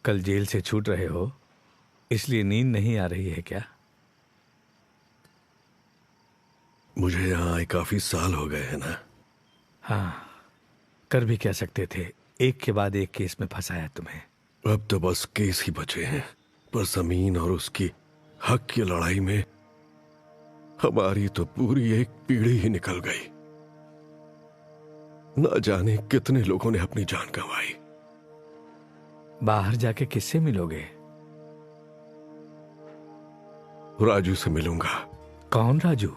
कल जेल से छूट रहे हो, इसलिए नींद नहीं आ रही है क्या? मुझे यहाँ आए काफी साल हो गए हैं ना। हाँ, कर भी क्या सकते थे, एक के बाद एक केस में फंसाया तुम्हें। अब तो बस केस ही बचे हैं, पर जमीन और उसकी हक की लड़ाई में हमारी तो पूरी एक पीढ़ी ही निकल गई। न जाने कितने लोगों ने अपनी जान गंवाई। बाहर जाके किससे मिलोगे? राजू से मिलूंगा। कौन राजू?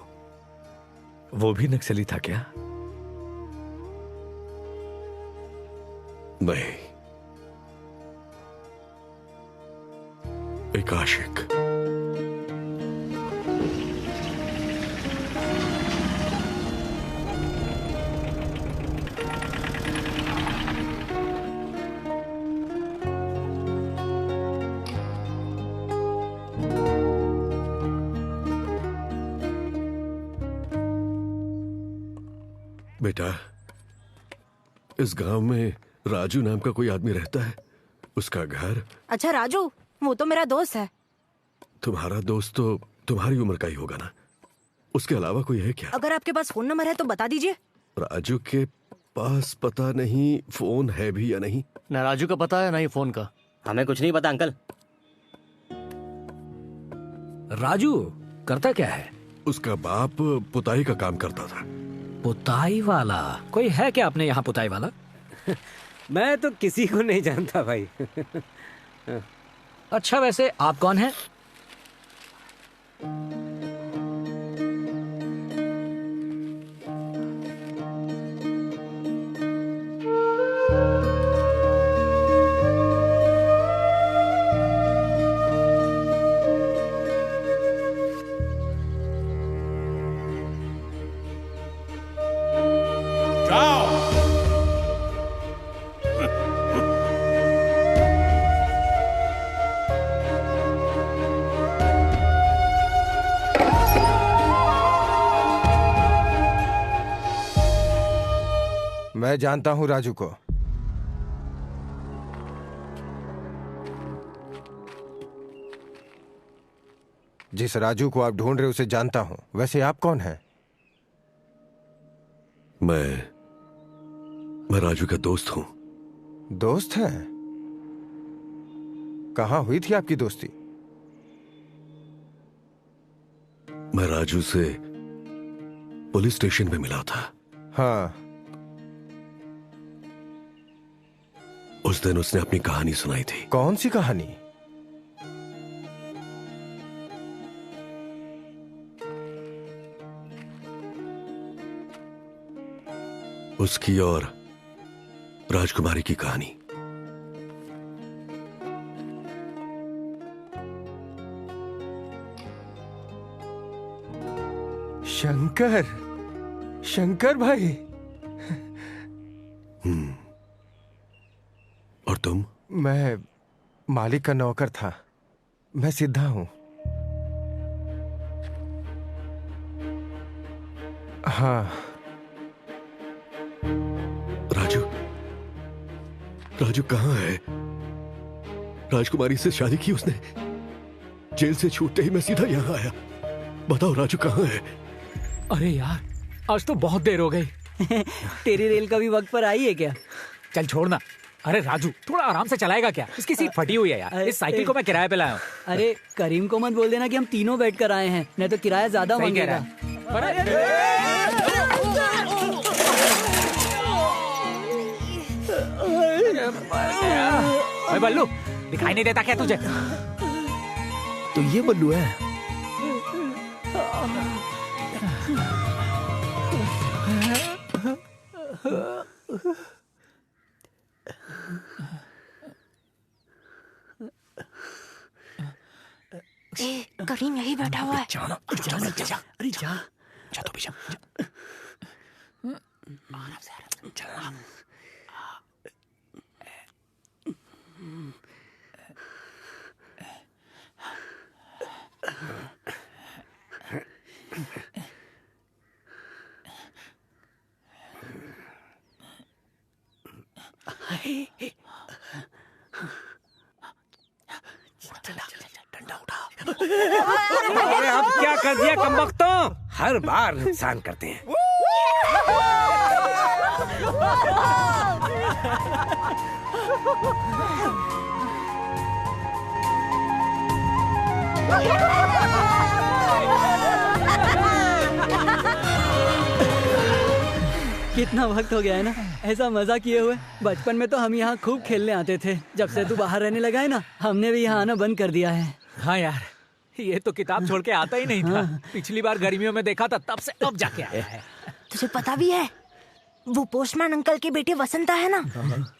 वो भी नक्सली था क्या? नहीं, एक आशिक। बेटा, इस गांव में राजू नाम का कोई आदमी रहता है। उसका घर। अच्छा राजू, वो तो मेरा दोस्त है। तुम्हारा दोस्त तो तुम्हारी उम्र का ही होगा ना। उसके अलावा कोई है क्या? अगर आपके पास फोन नंबर है तो बता दीजिए। राजू के पास पता नहीं फोन है भी या नहीं। ना राजू का पता है ना ही फोन का। हमें कुछ नहीं पता अंकल। राजू करता क्या है? उसका बाप पुताई का काम करता था। पुताई वाला? कोई है क्या अपने यहाँ पुताई वाला? मैं तो किसी को नहीं जानता भाई। अच्छा, वैसे आप कौन हैं? मैं जानता हूं राजू को। जिस राजू को आप ढूंढ रहे उसे जानता हूं। वैसे आप कौन हैं? मैं राजू का दोस्त हूं। दोस्त हैं? कहां हुई थी आपकी दोस्ती? मैं राजू से पुलिस स्टेशन में मिला था। हाँ, उस दिन उसने अपनी कहानी सुनाई थी। कौन सी कहानी? उसकी और राजकुमारी की कहानी। शंकर, शंकर भाई। और तुम? मैं मालिक का नौकर था। मैं सिद्धा हूं। हाँ। राजू कहाँ है? राजकुमारी से शादी की उसने। जेल से छूटते ही मैं सीधा यहाँ आया। बताओ राजू कहाँ है? अरे यार, आज तो बहुत देर हो गई। तेरी रेल कभी वक्त पर आई है क्या? चल छोड़ना। अरे राजू, थोड़ा आराम से चलाएगा क्या? इसकी सीट फटी हुई है यार। इस साइकिल को मैं किराए पे लाया हूँ। अरे करीम को मत बोल देना कि हम तीनों बैठ कर आए हैं, नहीं तो किराया ज्यादा मांगेगा। बल्लू, दिखाई नहीं देता क्या तुझे? तो ये बल्लू है। करीम यही बैठा हुआ है। जाना जा। अरे जा। जा तो पीछे जा। अरे अब क्या कर दिया कमबख्तों, हर बार नुकसान करते हैं। कितना वक्त हो गया है ना ऐसा मजा किए हुए। बचपन में तो हम यहाँ खूब खेलने आते थे। जब से तू बाहर रहने लगा है ना, हमने भी यहाँ आना बंद कर दिया है। हाँ यार, ये तो किताब छोड़ के आता ही नहीं था। पिछली बार गर्मियों में देखा था, तब से अब जाके आया है। तुझे पता भी है वो पोस्टमैन अंकल के बेटे वसंता है ना,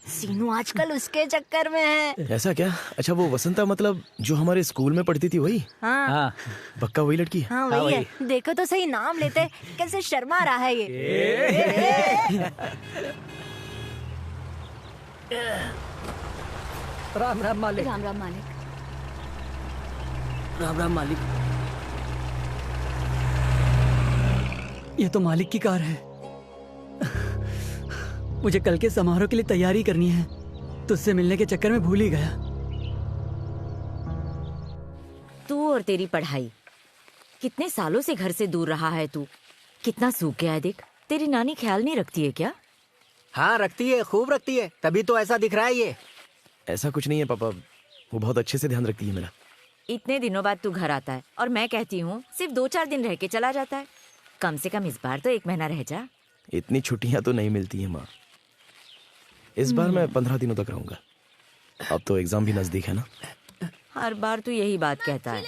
सीनू आजकल उसके चक्कर में है। ऐसा क्या? अच्छा, वो वसंता मतलब जो हमारे स्कूल में पढ़ती थी वही? हाँ हाँ, पक्का वही लड़की है? हाँ वही है। देखो तो सही, नाम लेते कैसे शर्मा रहा है ये। राम राम मालिक। राम राम मालिक। राम राम मालिक। ये तो मालिक की कार है। मुझे कल के समारोह के लिए तैयारी करनी है। तुझसे मिलने के चक्कर में भूल ही गया। तू और तेरी पढ़ाई, कितने सालों से घर से दूर रहा है तू। कितना सूख गया है देख। तेरी नानी ख्याल नहीं रखती है क्या? हाँ रखती है, खूब रखती है, तभी तो ऐसा दिख रहा है ये। ऐसा कुछ नहीं है पापा, वो बहुत अच्छे से ध्यान रखती है मेरा। इतने दिनों बाद तू घर आता है और मैं कहती हूँ सिर्फ 2-4 दिन रह के चला जाता है। कम से कम इस बार तो 1 महीना रह जा। इतनी छुट्टियां तो नहीं मिलती हैं माँ। इस बार मैं 15 दिनों तक रहूंगा। अब तो एग्जाम भी नजदीक है ना। हर बार तू यही बात कहता है।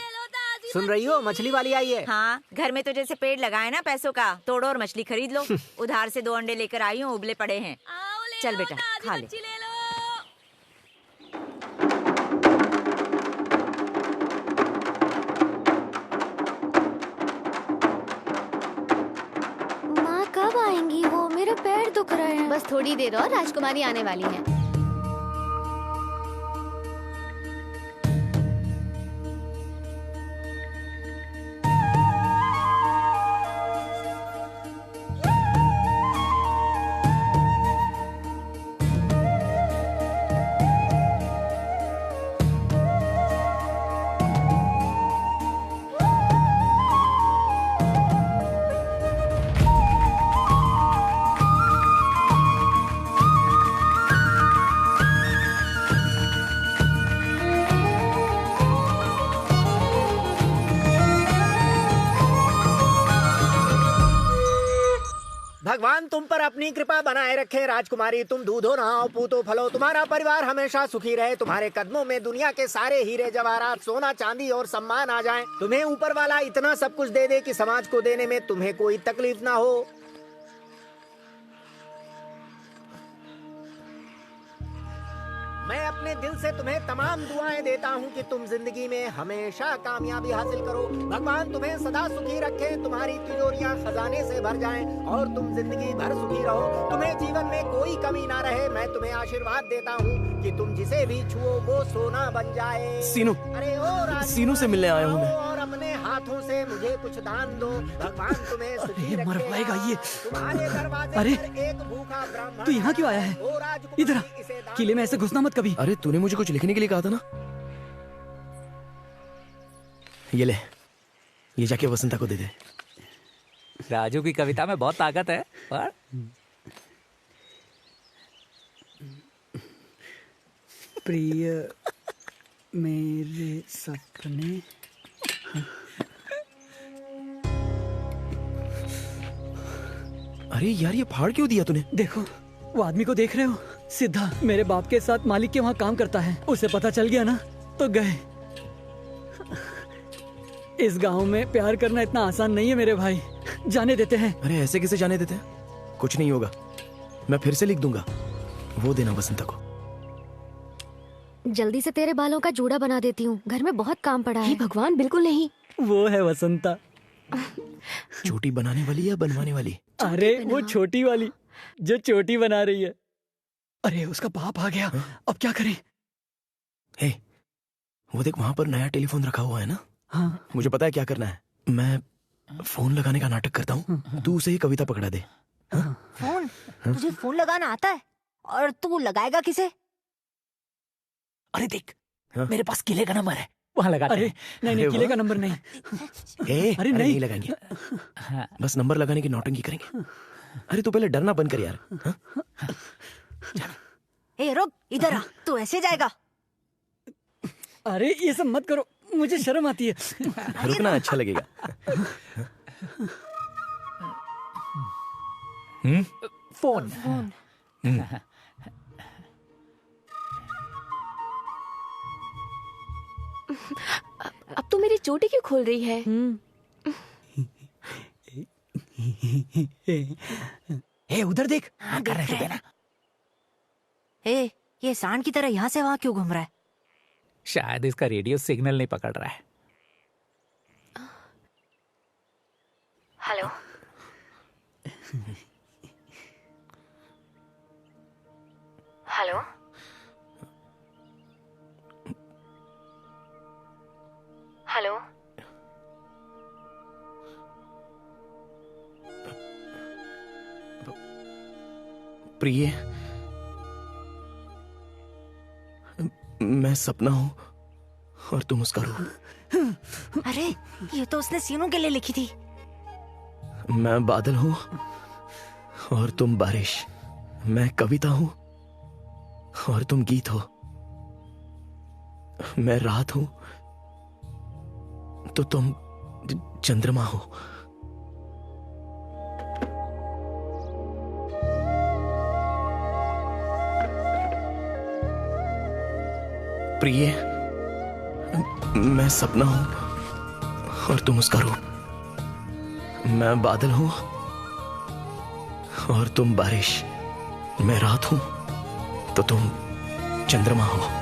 सुन रही हो, मछली वाली आई है। हाँ, घर में तो जैसे पेड़ लगाए ना पैसों का, तोड़ो और मछली खरीद लो। उधार से 2 अंडे लेकर आई हूँ, उबले पड़े हैं। चल बेटा खा ले। माँ कब आएंगी वो? मेरे पैर दुख रहे हैं। बस थोड़ी देर और राजकुमारी आने वाली है। भगवान तुम पर अपनी कृपा बनाए रखे। राजकुमारी, तुम दूधो नहाओ, पूतो फलो, तुम्हारा परिवार हमेशा सुखी रहे। तुम्हारे कदमों में दुनिया के सारे हीरे जवाहरात, सोना चांदी और सम्मान आ जाएं। तुम्हें ऊपर वाला इतना सब कुछ दे दे कि समाज को देने में तुम्हें कोई तकलीफ ना हो। मैं अपने दिल से तुम्हें तमाम दुआएं देता हूँ कि तुम जिंदगी में हमेशा कामयाबी हासिल करो। भगवान तुम्हें सदा सुखी रखे, तुम्हारी तिजोरियां खजाने से भर जाएं और तुम जिंदगी भर सुखी रहो। तुम्हें जीवन में कोई कमी ना रहे। मैं तुम्हें आशीर्वाद देता हूँ कि तुम जिसे भी छुओ वो सोना बन जाए। सीनू, अरे ओ सीनू से मिलने आया हूँ मैं। और अपने हाथों से मुझे कुछ दान दो। भगवान तुम्हें सुखी रखे। मरवाएगा ये। तुम्हारे दरवाजे अरे, पर एक भूखा ब्राह्मण। तू यहाँ क्यों आया है? इधर आ। किले में ऐसे घुसना मत कभी। अरे तूने मुझे कुछ लिखने के लिए कहा था ना। ये ले, ये जाके वसंता को दे दे। राजू की कविता में बहुत ताकत है। और प्रिय मेरे सपने। अरे यार, ये फाड़ क्यों दिया तूने? देखो, वो आदमी को देख रहे हो? सिद्धा मेरे बाप के साथ मालिक के वहाँ काम करता है। उसे पता चल गया ना तो गए। इस गांव में प्यार करना इतना आसान नहीं है मेरे भाई। जाने देते हैं। अरे ऐसे कैसे जाने देते हैं? कुछ नहीं होगा, मैं फिर से लिख दूंगा। वो देना वसंता को। जल्दी से तेरे बालों का जूड़ा बना देती हूँ, घर में बहुत काम पड़ा है। हे भगवान, बिल्कुल नहीं। वो है वसंता। चोटी बनाने वाली या बनवाने वाली? अरे वो छोटी वाली जो चोटी बना रही है। अरे उसका बाप आ गया, अब क्या करें? हे, वो देख वहां पर नया टेलीफोन रखा हुआ है ना। हाँ। मुझे पता है क्या करना है। मैं फोन लगाने का नाटक करता हूँ, तू उसे ही कविता पकड़ा दे। फोन? तुझे फोन लगाना आता है? और तू लगाएगा किसे? अरे देख, हाँ? मेरे पास किले का नंबर है, वहां लगाते अरे हैं। नहीं नहीं, अरे किले वाह। का नंबर नहीं। अरे नहीं। लगाएंगे, हाँ। बस नंबर लगाने की नौटंकी करेंगे। अरे तू पहले डरना बंद कर यार। हाँ? ए रुक, इधर आ। तू ऐसे जाएगा? अरे ये सब मत करो, मुझे शर्म आती है। रुकना, अच्छा लगेगा। फोन। अब तो मेरी चोटी क्यों खोल रही है? ए उधर देख, कर रहे थे ना। ए, ये सांड की तरह यहाँ से वहां क्यों घूम रहा है? शायद इसका रेडियो सिग्नल नहीं पकड़ रहा है। हेलो। हेलो। हेलो। प्रिय, मैं सपना हूं और तुम उसका रूप। अरे ये तो उसने सीनू के लिए लिखी थी। मैं बादल हूं और तुम बारिश। मैं कविता हूं और तुम गीत हो। मैं रात हूं तो तुम चंद्रमा हो। प्रिय, मैं सपना हूं और तुम उसका रूप। मैं बादल हूं और तुम बारिश। मैं रात हूं तो तुम चंद्रमा हो।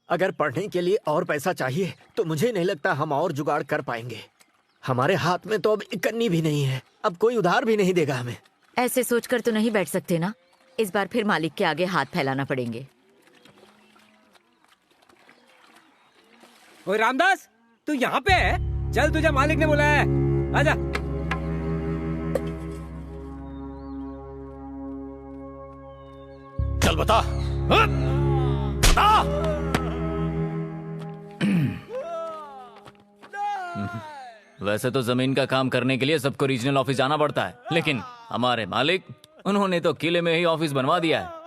अगर पढ़ने के लिए और पैसा चाहिए तो मुझे नहीं लगता हम और जुगाड़ कर पाएंगे। हमारे हाथ में तो अब इकन्नी भी नहीं है, अब कोई उधार भी नहीं देगा हमें। ऐसे सोचकर तो नहीं बैठ सकते ना, इस बार फिर मालिक के आगे हाथ फैलाना पड़ेंगे। ओए रामदास, तू यहाँ पे है? चल, तुझे मालिक ने बुलाया है, आजा। चल बता, बता। वैसे तो जमीन का काम करने के लिए सबको रीजनल ऑफिस जाना पड़ता है, लेकिन हमारे मालिक, उन्होंने तो किले में ही ऑफिस बनवा दिया है।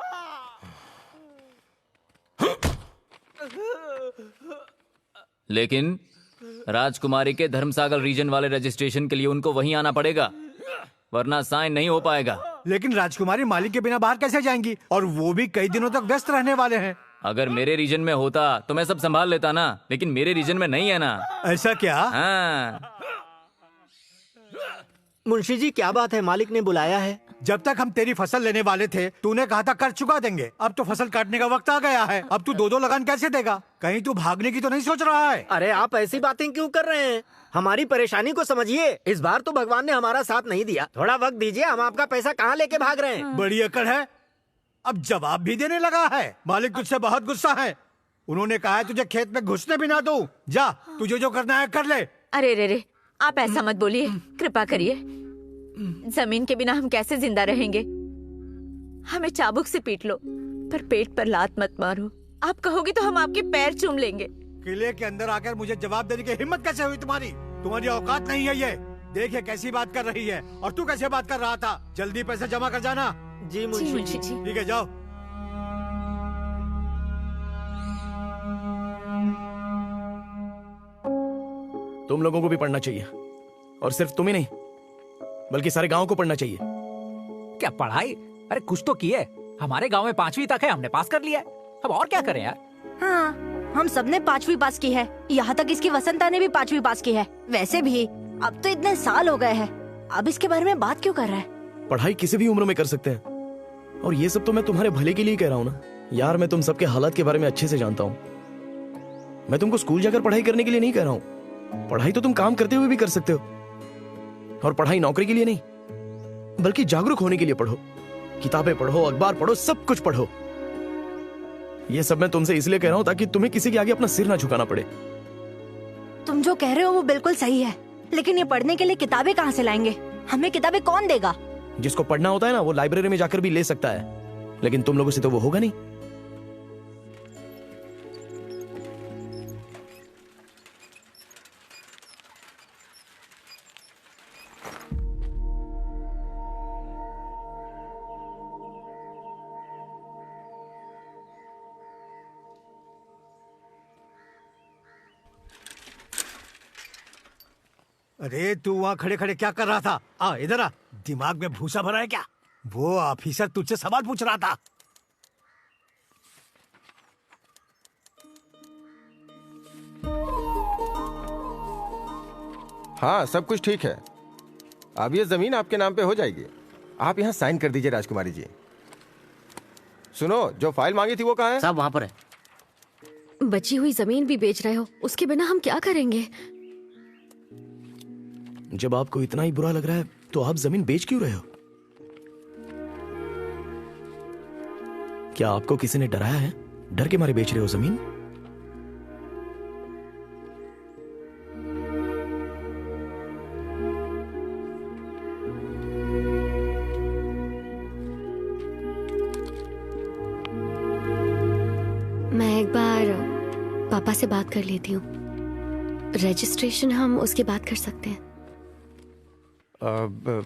लेकिन राजकुमारी के धर्मसागर रीजन वाले रजिस्ट्रेशन के लिए उनको वहीं आना पड़ेगा, वरना साइन नहीं हो पाएगा। लेकिन राजकुमारी मालिक के बिना बाहर कैसे जाएंगी, और वो भी कई दिनों तक व्यस्त रहने वाले हैं। अगर मेरे रीजन में होता तो मैं सब संभाल लेता ना, लेकिन मेरे रीजन में नहीं है ना। ऐसा क्या? हाँ। मुंशी जी क्या बात है, मालिक ने बुलाया है? जब तक हम तेरी फसल लेने वाले थे तूने कहा था कर चुका देंगे, अब तो फसल काटने का वक्त आ गया है, अब तू दो लगान कैसे देगा? कहीं तू भागने की तो नहीं सोच रहा है? अरे आप ऐसी बातें क्यों कर रहे हैं? हमारी परेशानी को समझिए। इस बार तो भगवान ने हमारा साथ नहीं दिया, थोड़ा वक्त दीजिए, हम आपका पैसा कहाँ लेके भाग रहे हैं। बड़ी अकड़ है, अब जवाब भी देने लगा है। मालिक तुझसे बहुत गुस्सा है, उन्होंने कहा है तुझे खेत में घुसने भी ना दूं। जा, तुझे जो करना है कर ले। अरे रे रे, आप ऐसा मत बोलिए, कृपा करिए। जमीन के बिना हम कैसे जिंदा रहेंगे? हमें चाबुक से पीट लो, पर पेट पर लात मत मारो। आप कहोगे तो हम आपके पैर चूम लेंगे। किले के अंदर आकर मुझे जवाब देने की हिम्मत कैसे हुई तुम्हारी? तुम्हारी औकात नहीं है ये। देखिए कैसी बात कर रही है, और तू कैसे बात कर रहा था। जल्दी पैसे जमा कर जाना। जी मुंशी जी। ठीक है, जाओ। तुम लोगों को भी पढ़ना चाहिए, और सिर्फ तुम ही नहीं बल्कि सारे गांव को पढ़ना चाहिए। क्या पढ़ाई? अरे कुछ तो किए। हमारे गांव में 5वीं तक है, हमने पास कर लिया है, अब और क्या करें यार। हाँ, हम सबने 5वीं पास की है, यहाँ तक इसकी वसंता ने भी 5वीं पास की है। वैसे भी अब तो इतने साल हो गए हैं, अब इसके बारे में बात क्यों कर रहा है? पढ़ाई किसी भी उम्र में कर सकते हैं, और ये सब तो मैं तुम्हारे भले के लिए कह रहा हूँ ना यार। मैं तुम सबके हालात के बारे में अच्छे से जानता हूँ। मैं तुमको स्कूल जाकर पढ़ाई करने के लिए नहीं कह रहा हूँ। पढ़ाई तो तुम काम करते हुए भी कर सकते हो, और पढ़ाई नौकरी के लिए नहीं बल्कि जागरूक होने के लिए पढ़ो। किताबें पढ़ो, अखबार पढ़ो, सब कुछ पढ़ो। ये सब मैं तुमसे इसलिए कह रहा हूँ ताकि तुम्हें किसी के आगे अपना सिर ना झुकाना पड़े। तुम जो कह रहे हो वो बिल्कुल सही है, लेकिन ये पढ़ने के लिए किताबें कहाँ से लाएंगे? हमें किताबें कौन देगा? जिसको पढ़ना होता है ना वो लाइब्रेरी में जाकर भी ले सकता है, लेकिन तुम लोगों से तो वो होगा नहीं। अरे तू वहाँ खड़े खड़े क्या कर रहा था? आ इधर आ। दिमाग में भूसा भरा है क्या? वो ऑफिसर तुझसे सवाल पूछ रहा था। हाँ, सब कुछ ठीक है। अब ये जमीन आपके नाम पे हो जाएगी। आप यहाँ साइन कर दीजिए राजकुमारी जी। सुनो, जो फाइल मांगी थी वो कहाँ है? सब वहाँ पर है। बची हुई जमीन भी बेच रहे हो, उसके बिना हम क्या करेंगे? जब आपको इतना ही बुरा लग रहा है तो आप जमीन बेच क्यों रहे हो? क्या आपको किसी ने डराया है? डर के मारे बेच रहे हो जमीन? मैं एक बार पापा से बात कर लेती हूँ। रजिस्ट्रेशन हम उसके बाद कर सकते हैं। अब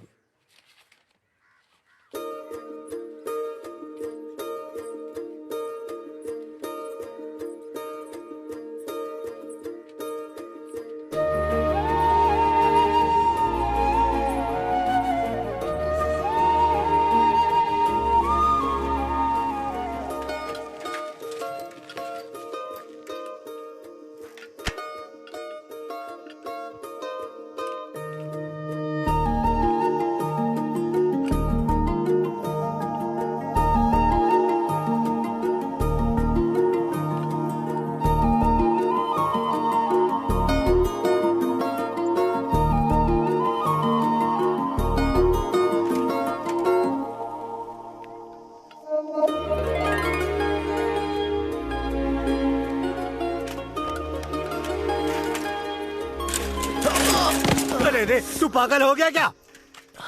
अरे तू पागल हो गया क्या?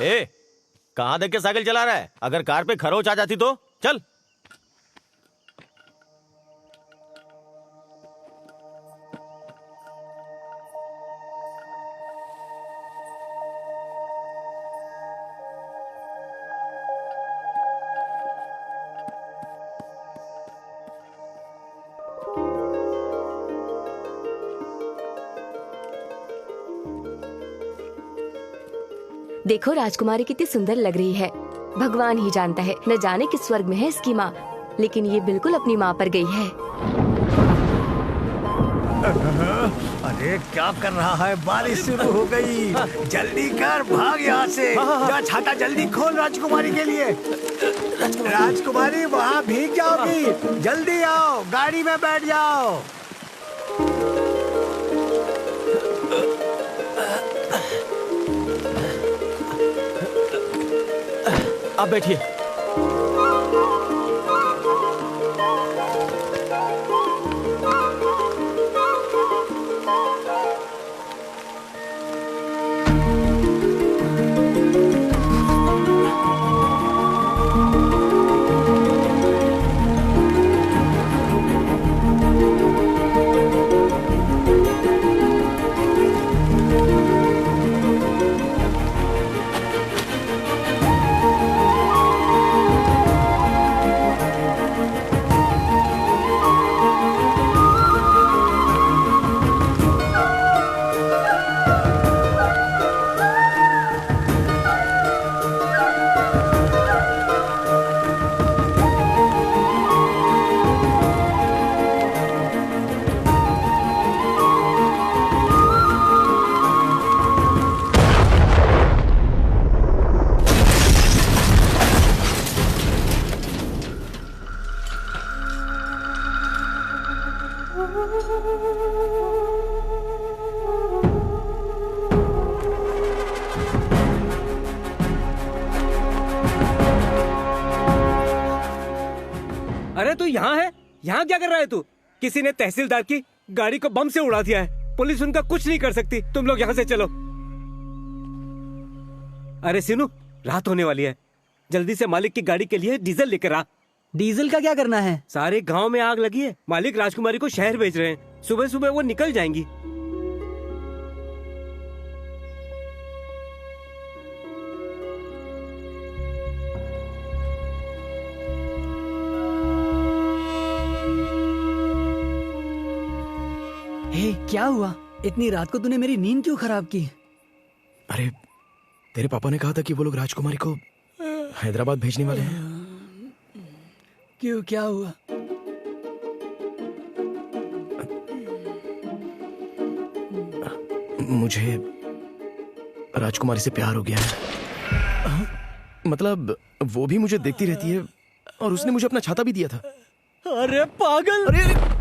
ए, कहाँ देख के साइकिल चला रहा है? अगर कार पे खरोच आ जाती तो चल। देखो राजकुमारी कितनी सुंदर लग रही है। भगवान ही जानता है, न जाने किस स्वर्ग में है इसकी माँ, लेकिन ये बिल्कुल अपनी माँ पर गई है। अरे क्या कर रहा है? बारिश शुरू हो गई, जल्दी कर, भाग यहाँ से। जा छाता जल्दी खोल राजकुमारी के लिए। राजकुमारी वहाँ भीग जाओगी, जल्दी आओ, गाड़ी में बैठ जाओ। आप बैठिए। अरे तू यहाँ है? यहाँ क्या कर रहा है तू? किसी ने तहसीलदार की गाड़ी को बम से उड़ा दिया है। पुलिस उनका कुछ नहीं कर सकती। तुम लोग यहाँ से चलो। अरे सीनू, रात होने वाली है, जल्दी से मालिक की गाड़ी के लिए डीजल लेकर आ। डीजल का क्या करना है? सारे गांव में आग लगी है, मालिक राजकुमारी को शहर भेज रहे हैं। सुबह सुबह वो निकल जाएंगी। हे, क्या हुआ? इतनी रात को तूने मेरी नींद क्यों खराब की? अरे तेरे पापा ने कहा था कि वो लोग राजकुमारी को हैदराबाद भेजने वाले हैं। क्यों, क्या हुआ? मुझे राजकुमारी से प्यार हो गया है। मतलब वो भी मुझे देखती रहती है और उसने मुझे अपना छाता भी दिया था। अरे पागल! अरे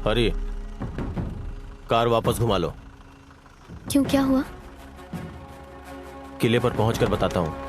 हरी, कार वापस घुमा लो। क्यों, क्या हुआ? किले पर पहुंचकर बताता हूं।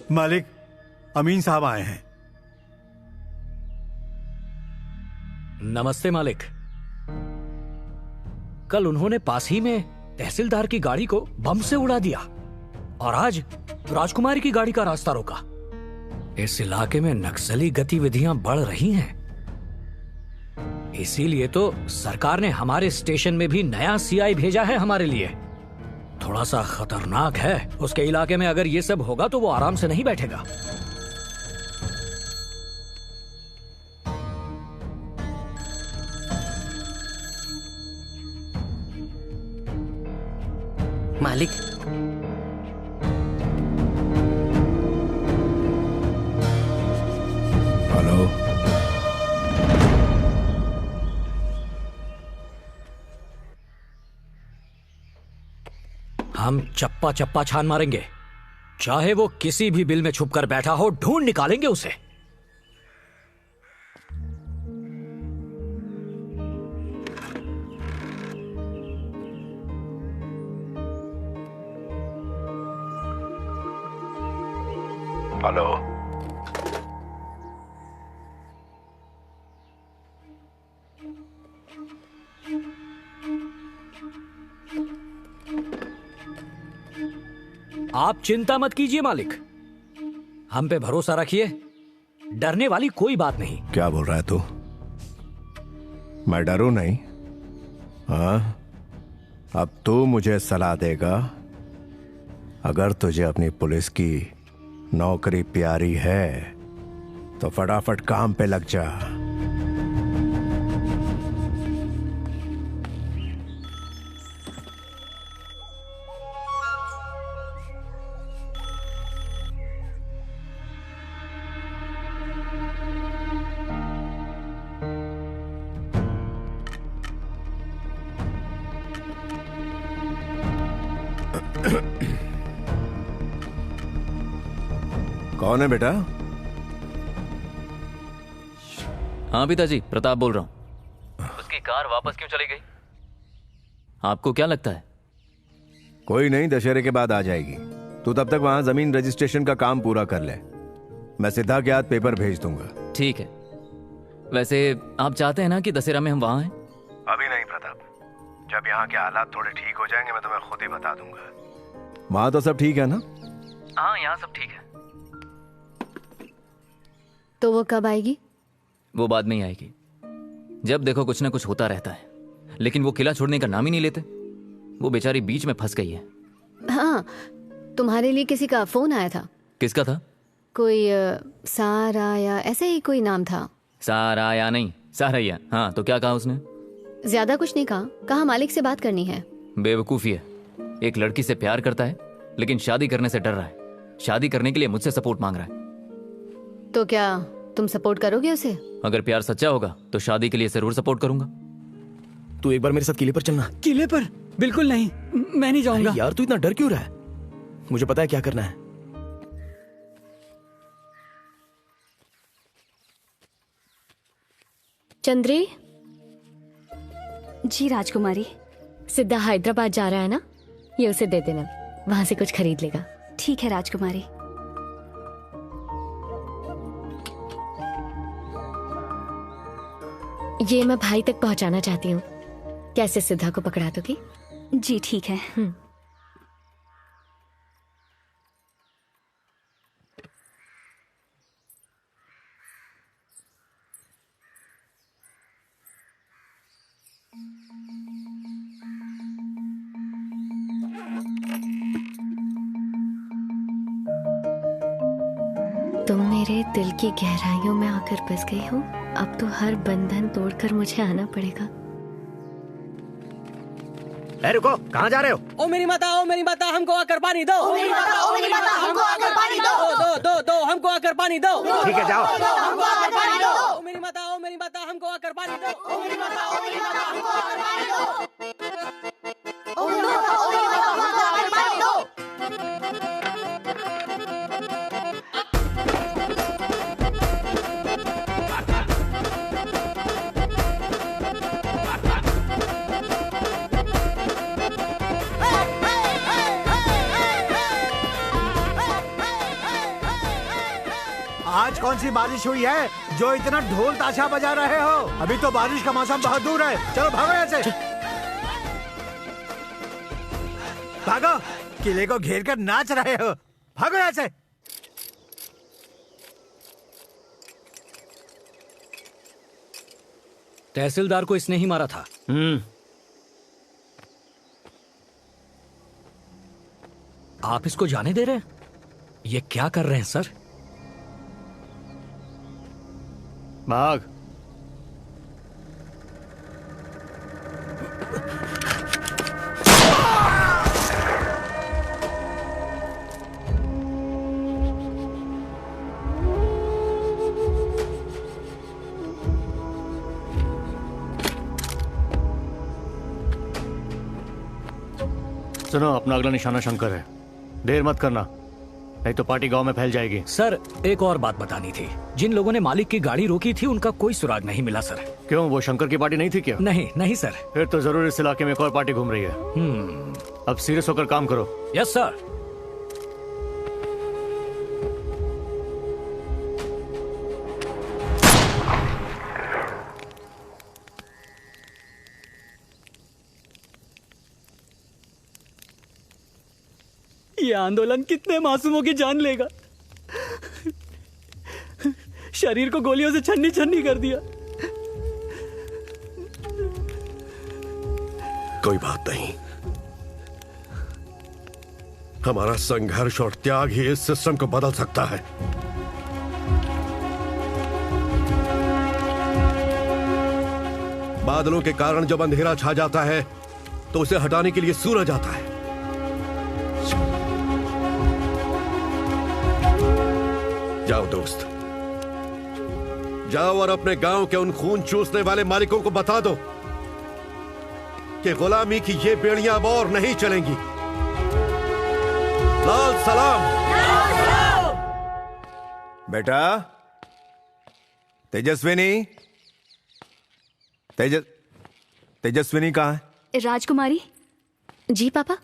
मालिक, अमीन साहब आए हैं। नमस्ते मालिक। कल उन्होंने पास ही में तहसीलदार की गाड़ी को बम से उड़ा दिया और आज राजकुमारी की गाड़ी का रास्ता रोका। इस इलाके में नक्सली गतिविधियां बढ़ रही हैं। इसीलिए तो सरकार ने हमारे स्टेशन में भी नया सीआई भेजा है हमारे लिए। थोड़ा सा खतरनाक है। उसके इलाके में अगर ये सब होगा तो वो आराम से नहीं बैठेगा। मालिक। हेलो। हम चप्पा चप्पा छान मारेंगे, चाहे वो किसी भी बिल में छुप कर बैठा हो, ढूंढ निकालेंगे उसे। हेलो। आप चिंता मत कीजिए मालिक, हम पे भरोसा रखिए, डरने वाली कोई बात नहीं। क्या बोल रहा है तू? मैं डरूं नहीं? हाँ, अब तू मुझे सलाह देगा। अगर तुझे अपनी पुलिस की नौकरी प्यारी है तो फटाफट काम पे लग जा। कौन है बेटा? हाँ पिताजी, प्रताप बोल रहा हूँ। उसकी कार वापस क्यों चली गई? आपको क्या लगता है? कोई नहीं, दशहरे के बाद आ जाएगी। तू तब तक वहां जमीन रजिस्ट्रेशन का काम पूरा कर ले, मैं सिद्धा के हाथ पेपर भेज दूंगा। ठीक है। वैसे आप चाहते हैं ना कि दशहरा में हम वहां हैं? अभी नहीं प्रताप, जब यहाँ के हालात थोड़े ठीक हो जाएंगे मैं तुम्हें खुद ही बता दूंगा। वहां तो सब ठीक है ना? हाँ, यहाँ सब ठीक है। तो वो कब आएगी? वो बाद में ही आएगी। जब देखो कुछ ना कुछ होता रहता है, लेकिन वो किला छोड़ने का नाम ही नहीं लेते। वो बेचारी बीच में फंस गई है। हाँ, तुम्हारे लिए किसी का फोन आया था। किसका था? कोई सारा या ऐसे ही कोई नाम था। सारा या नहीं, सारैया। हाँ, तो क्या कहा उसने? ज्यादा कुछ नहीं कहा मालिक से बात करनी है। बेवकूफी है। एक लड़की से प्यार करता है, लेकिन शादी करने से डर रहा है। शादी करने के लिए मुझसे सपोर्ट मांग रहा है। तो क्या तुम सपोर्ट करोगे उसे? अगर प्यार सच्चा होगा तो शादी के लिए जरूर सपोर्ट करूंगा। तू एक बार मेरे साथ किले पर चलना। किले पर? बिल्कुल नहीं, मैं नहीं जाऊंगा। यार तू इतना डर क्यों रहा है? मुझे पता है क्या करना है। चंद्री। जी राजकुमारी। सिद्धा हैदराबाद जा रहा है ना, ये उसे दे देना, वहां से कुछ खरीद लेगा। ठीक है राजकुमारी। ये मैं भाई तक पहुंचाना चाहती हूँ, कैसे सिद्धा को पकड़ा दोगी? जी ठीक है। तुम मेरे दिल की गहराइयों में आकर बस गई हो। अब तो हर बंधन तोड़कर मुझे आना पड़ेगा। रुको, कहाँ जा रहे हो? ओ मेरी माता, ओ मेरी माता, हमको आकर पानी दो। ओ मेरी माता, ओ मेरी माता, हमको आकर पानी दो। दो, हमको आकर पानी दो। ठीक है, जाओ। हमको आकर पानी दो। ओ मेरी माता, ओ मेरी माता, हमको आकर पानी दो। ओ मेरी माता, ओ मेरी माता, हमको आकर पानी दो। ओ मेरी माता, ओ मेरी माता, हमको आकर पानी दो। आज कौन सी बारिश हुई है जो इतना ढोल ताशा बजा रहे हो? अभी तो बारिश का मौसम बहुत दूर है। चलो भागो यहाँ से। भागो, किले को घेर कर नाच रहे हो। भागो यहाँ से। तहसीलदार को इसने ही मारा था। आप इसको जाने दे रहे हैं? ये क्या कर रहे हैं सर? भाग। सुनो, अपना अगला निशाना शंकर है। देर मत करना, नहीं तो पार्टी गांव में फैल जाएगी। सर, एक और बात बतानी थी। जिन लोगों ने मालिक की गाड़ी रोकी थी उनका कोई सुराग नहीं मिला सर। क्यों, वो शंकर की पार्टी नहीं थी क्या? नहीं नहीं सर। फिर तो जरूर इस इलाके में एक और पार्टी घूम रही है। अब सीरियस होकर काम करो। Yes sir. ये आंदोलन कितने मासूमों की जान लेगा। शरीर को गोलियों से छन्नी छन्नी कर दिया। कोई बात नहीं, हमारा संघर्ष और त्याग ही इस सिस्टम को बदल सकता है। बादलों के कारण जब अंधेरा छा जाता है तो उसे हटाने के लिए सूरज आता है। जाओ दोस्त, जाओ और अपने गांव के उन खून चूसने वाले मालिकों को बता दो कि गुलामी की ये बेड़ियां अब और नहीं चलेंगी। लाल सलाम। बेटा तेजस्विनी, तेजस्विनी कहाँ है? राजकुमारी जी पापा।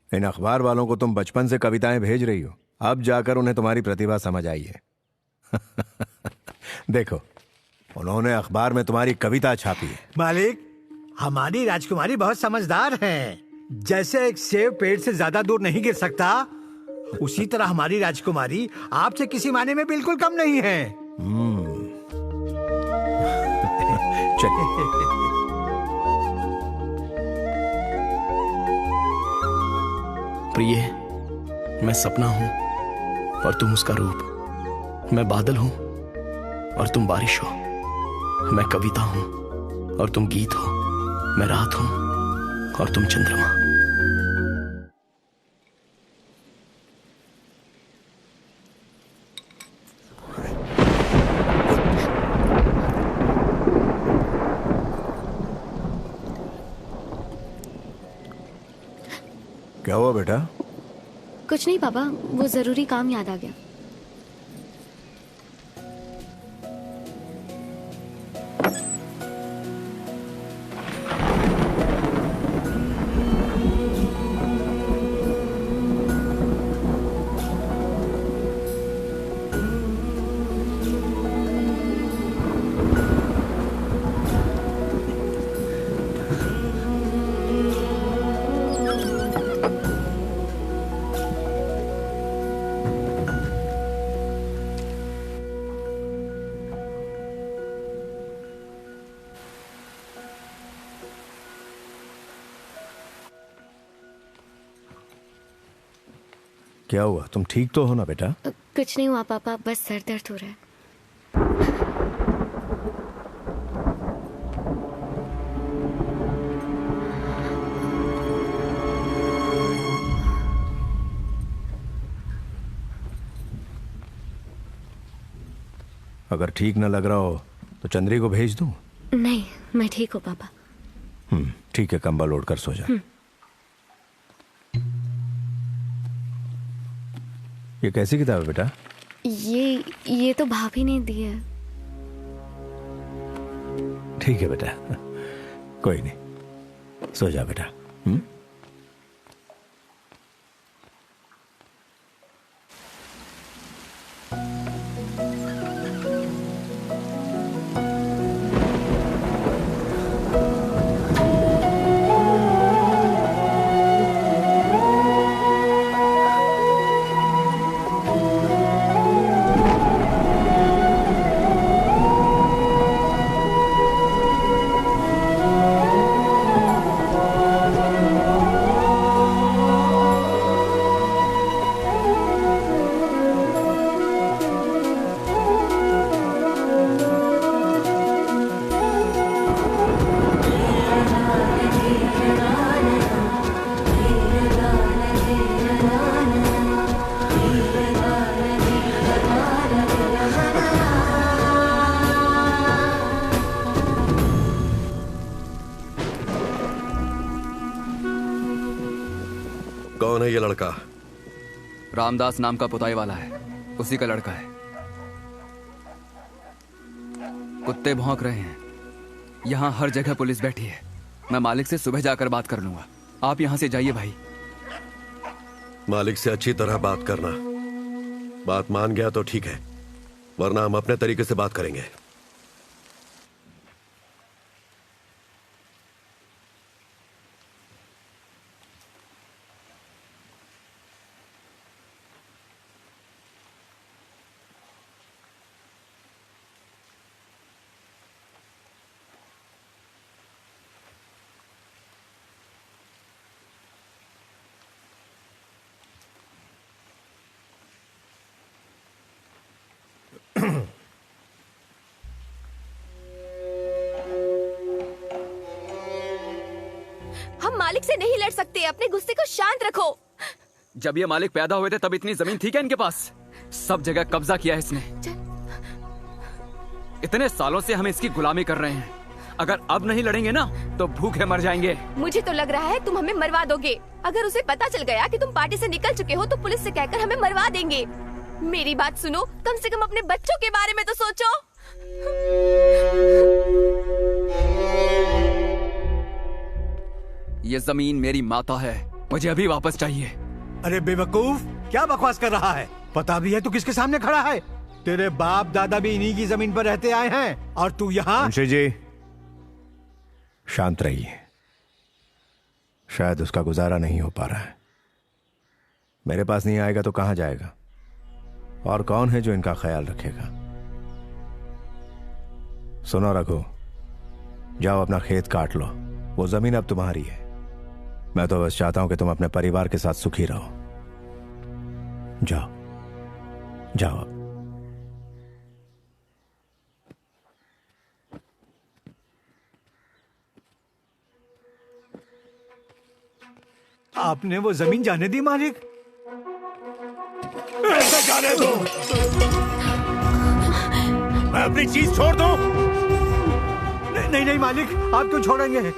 इन अखबार वालों को तुम बचपन से कविताएं भेज रही हो, अब जाकर उन्हें तुम्हारी प्रतिभा समझ आई है। देखो, उन्होंने अखबार में तुम्हारी कविता छापी है। मालिक, हमारी राजकुमारी बहुत समझदार है। जैसे एक सेब पेड़ से ज्यादा दूर नहीं गिर सकता, उसी तरह हमारी राजकुमारी आपसे किसी मायने में बिल्कुल कम नहीं है। चलिए। प्रिय, मैं सपना हूं और तुम उसका रूप। मैं बादल हूं और तुम बारिश हो। मैं कविता हूं और तुम गीत हो। मैं रात हूं और तुम चंद्रमा। क्या हुआ बेटा? कुछ नहीं पापा, वो जरूरी काम याद आ गया। क्या हुआ? तुम ठीक तो हो ना बेटा? कुछ नहीं हुआ पापा, बस सर दर्द हो रहा है। अगर ठीक न लग रहा हो तो चंद्री को भेज दूं? नहीं, मैं ठीक हूँ पापा। ठीक है, कंबल ओढ़ कर सो जा। ये कैसी किताब है बेटा? ये तो भाभी ने दी है। ठीक है बेटा, कोई नहीं, सो जा बेटा। कौन है ये लड़का? रामदास नाम का पुताई वाला है, उसी का लड़का है। कुत्ते भौंक रहे हैं, यहाँ हर जगह पुलिस बैठी है। मैं मालिक से सुबह जाकर बात कर लूंगा, आप यहाँ से जाइए भाई। मालिक से अच्छी तरह बात करना, बात मान गया तो ठीक है, वरना हम अपने तरीके से बात करेंगे। हम मालिक से नहीं लड़ सकते, अपने गुस्से को शांत रखो। जब ये मालिक पैदा हुए थे तब इतनी जमीन थी क्या इनके पास? सब जगह कब्जा किया है इसने। इतने सालों से हम इसकी गुलामी कर रहे हैं, अगर अब नहीं लड़ेंगे ना तो भूखे मर जाएंगे। मुझे तो लग रहा है तुम हमें मरवा दोगे। अगर उसे पता चल गया कि तुम पार्टी से निकल चुके हो तो पुलिस से कहकर हमें मरवा देंगे। मेरी बात सुनो, कम से कम अपने बच्चों के बारे में तो सोचो। ये जमीन मेरी माता है, मुझे अभी वापस चाहिए। अरे बेवकूफ, क्या बकवास कर रहा है? पता भी है तू किसके सामने खड़ा है? तेरे बाप दादा भी इन्हीं की जमीन पर रहते आए हैं और तू यहाँ। मुंशी जी शांत रहिए, शायद उसका गुजारा नहीं हो पा रहा है। मेरे पास नहीं आएगा तो कहां जाएगा? और कौन है जो इनका ख्याल रखेगा? सुनो रघु, जाओ अपना खेत काट लो, वो जमीन अब तुम्हारी है। मैं तो बस चाहता हूं कि तुम अपने परिवार के साथ सुखी रहो। जाओ जाओ। आपने वो जमीन जाने दी मालिक? ऐसे जाने दो, मैं अपनी चीज छोड़ दूं? नहीं नहीं मालिक, आप क्यों छोड़ेंगे?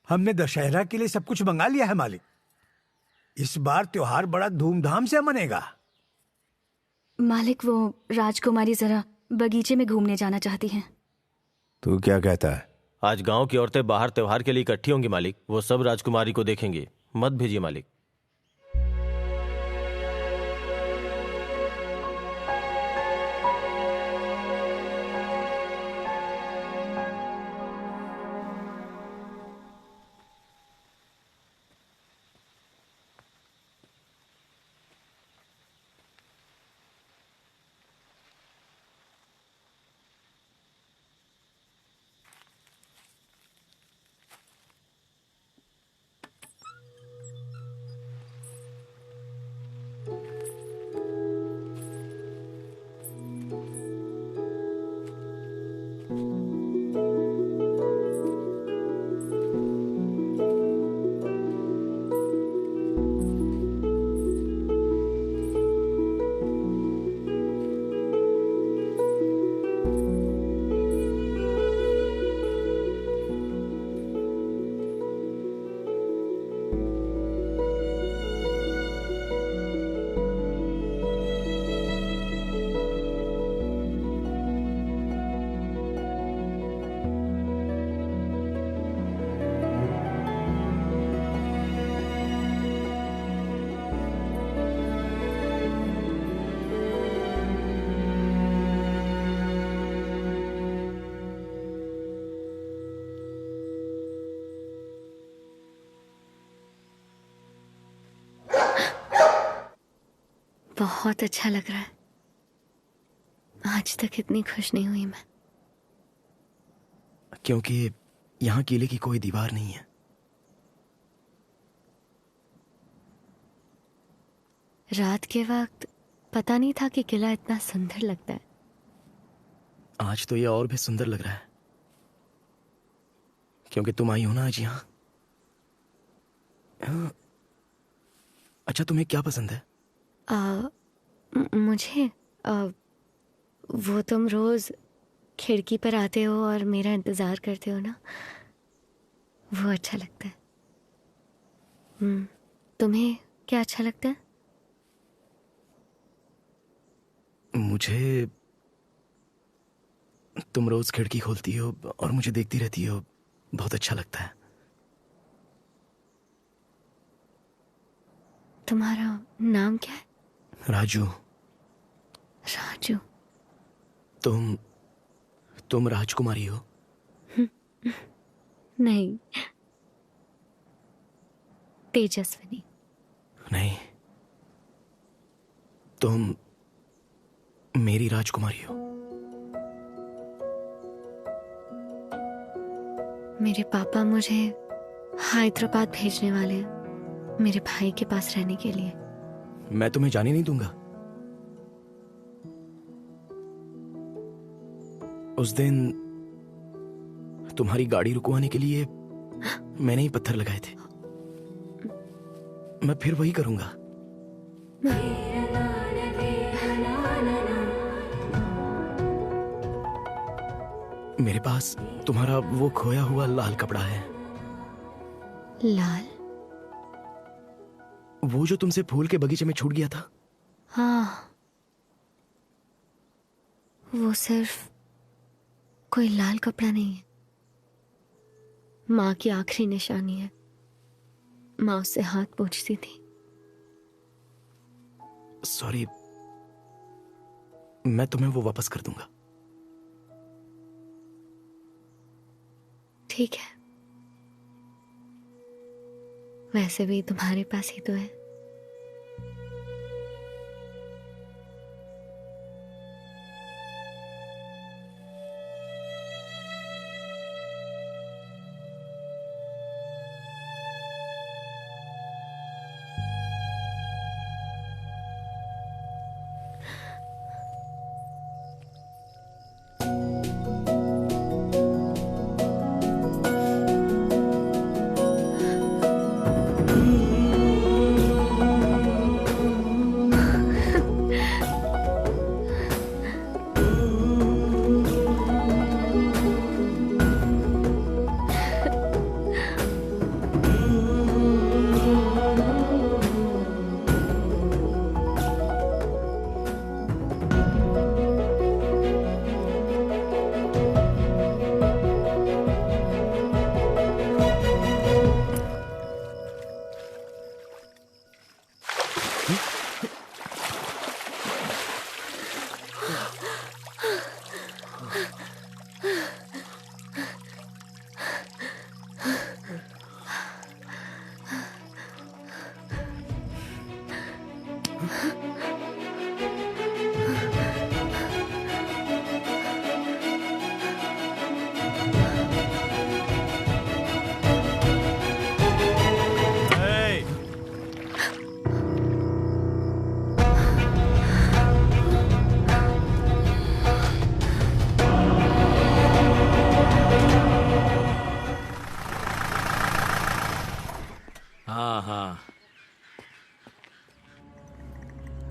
हमने दशहरा के लिए सब कुछ मंगा लिया है मालिक। इस बार त्योहार बड़ा धूमधाम से मनेगा। मालिक, वो राजकुमारी जरा बगीचे में घूमने जाना चाहती हैं। तू क्या कहता है? आज गांव की औरतें बाहर त्योहार के लिए इकट्ठी होंगी मालिक, वो सब राजकुमारी को देखेंगे। मत भेजिए मालिक। बहुत अच्छा लग रहा है। आज तक इतनी खुश नहीं हुई मैं। क्योंकि यहाँ किले की कोई दीवार नहीं है। रात के वक्त पता नहीं था कि किला इतना सुंदर लगता है। आज तो ये और भी सुंदर लग रहा है, क्योंकि तुम आई हो ना आज यहाँ। अच्छा, तुम्हें क्या पसंद है? मुझे वो तुम रोज खिड़की पर आते हो और मेरा इंतजार करते हो ना, वो अच्छा लगता है। तुम्हें क्या अच्छा लगता है? मुझे तुम रोज खिड़की खोलती हो और मुझे देखती रहती हो, बहुत अच्छा लगता है। तुम्हारा नाम क्या है? राजू। राजू। तुम राजकुमारी हो? नहीं, तेजस्विनी। नहीं, तुम मेरी राजकुमारी हो। मेरे पापा मुझे हैदराबाद भेजने वाले हैं, मेरे भाई के पास रहने के लिए। मैं तुम्हें जाने नहीं दूंगा। उस दिन तुम्हारी गाड़ी रुकवाने के लिए मैंने ही पत्थर लगाए थे। मैं फिर वही करूंगा। मेरे पास तुम्हारा वो खोया हुआ लाल कपड़ा है। लाल? वो जो तुमसे फूल के बगीचे में छूट गया था। हाँ, वो सिर्फ कोई लाल कपड़ा नहीं है, माँ की आखिरी निशानी है। माँ उससे हाथ पोंछती थी। सॉरी, मैं तुम्हें वो वापस कर दूंगा। ठीक है, वैसे भी तुम्हारे पास ही तो है।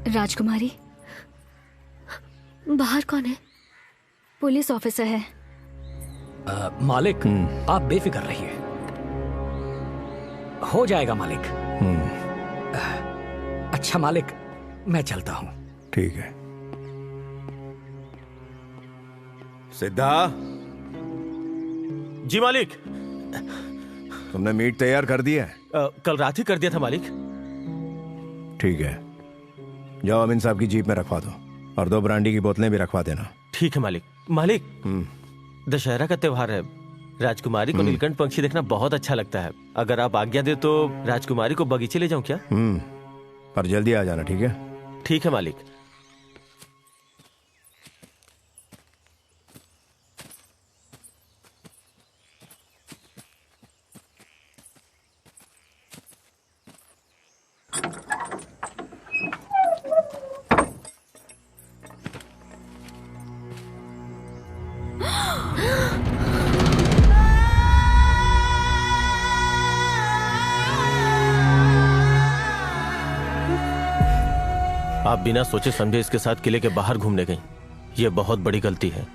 राजकुमारी, बाहर कौन है? पुलिस ऑफिसर है। मालिक, आप बेफिक्र रहिए, हो जाएगा मालिक। अच्छा मालिक, मैं चलता हूं। ठीक है। सिद्धा। जी मालिक। तुमने मीट तैयार कर दिया है? कल रात ही कर दिया था मालिक। ठीक है, जाओ अमीन साहब की जीप में रखवा दो और 2 ब्रांडी की बोतलें भी रखवा देना। ठीक है मालिक। मालिक, दशहरा का त्योहार है, राजकुमारी को नीलकंठ पंछी देखना बहुत अच्छा लगता है। अगर आप आज्ञा दे तो राजकुमारी को बगीचे ले जाऊं क्या? पर जल्दी आ जाना, ठीक है? ठीक है मालिक। आप बिना सोचे समझे इसके साथ किले के बाहर घूमने गई। यह बहुत बड़ी गलती है।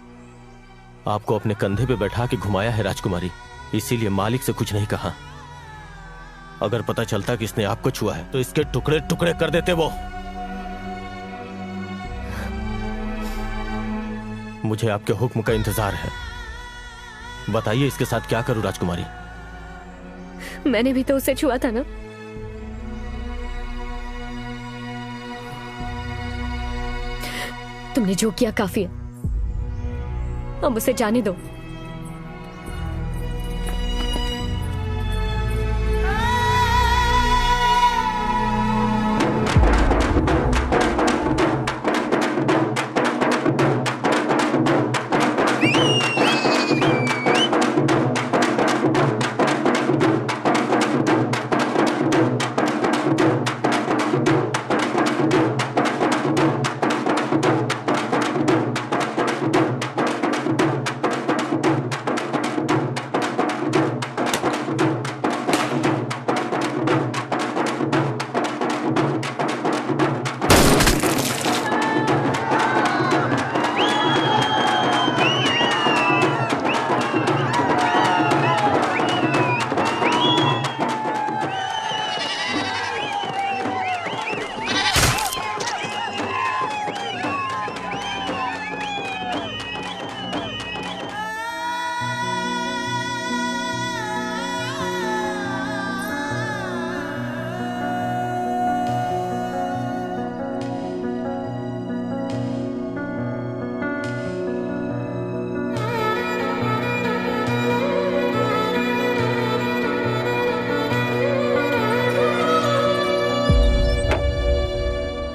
आपको अपने कंधे पे बैठा के घुमाया है राजकुमारी, इसीलिए मालिक से कुछ नहीं कहा। अगर पता चलता कि इसने आपको छुआ है तो इसके टुकड़े टुकड़े कर देते वो। मुझे आपके हुक्म का इंतजार है। बताइए इसके साथ क्या करूं राजकुमारी? मैंने भी तो उसे छुआ था ना। तुमने जो किया काफी है, अब उसे जाने दो।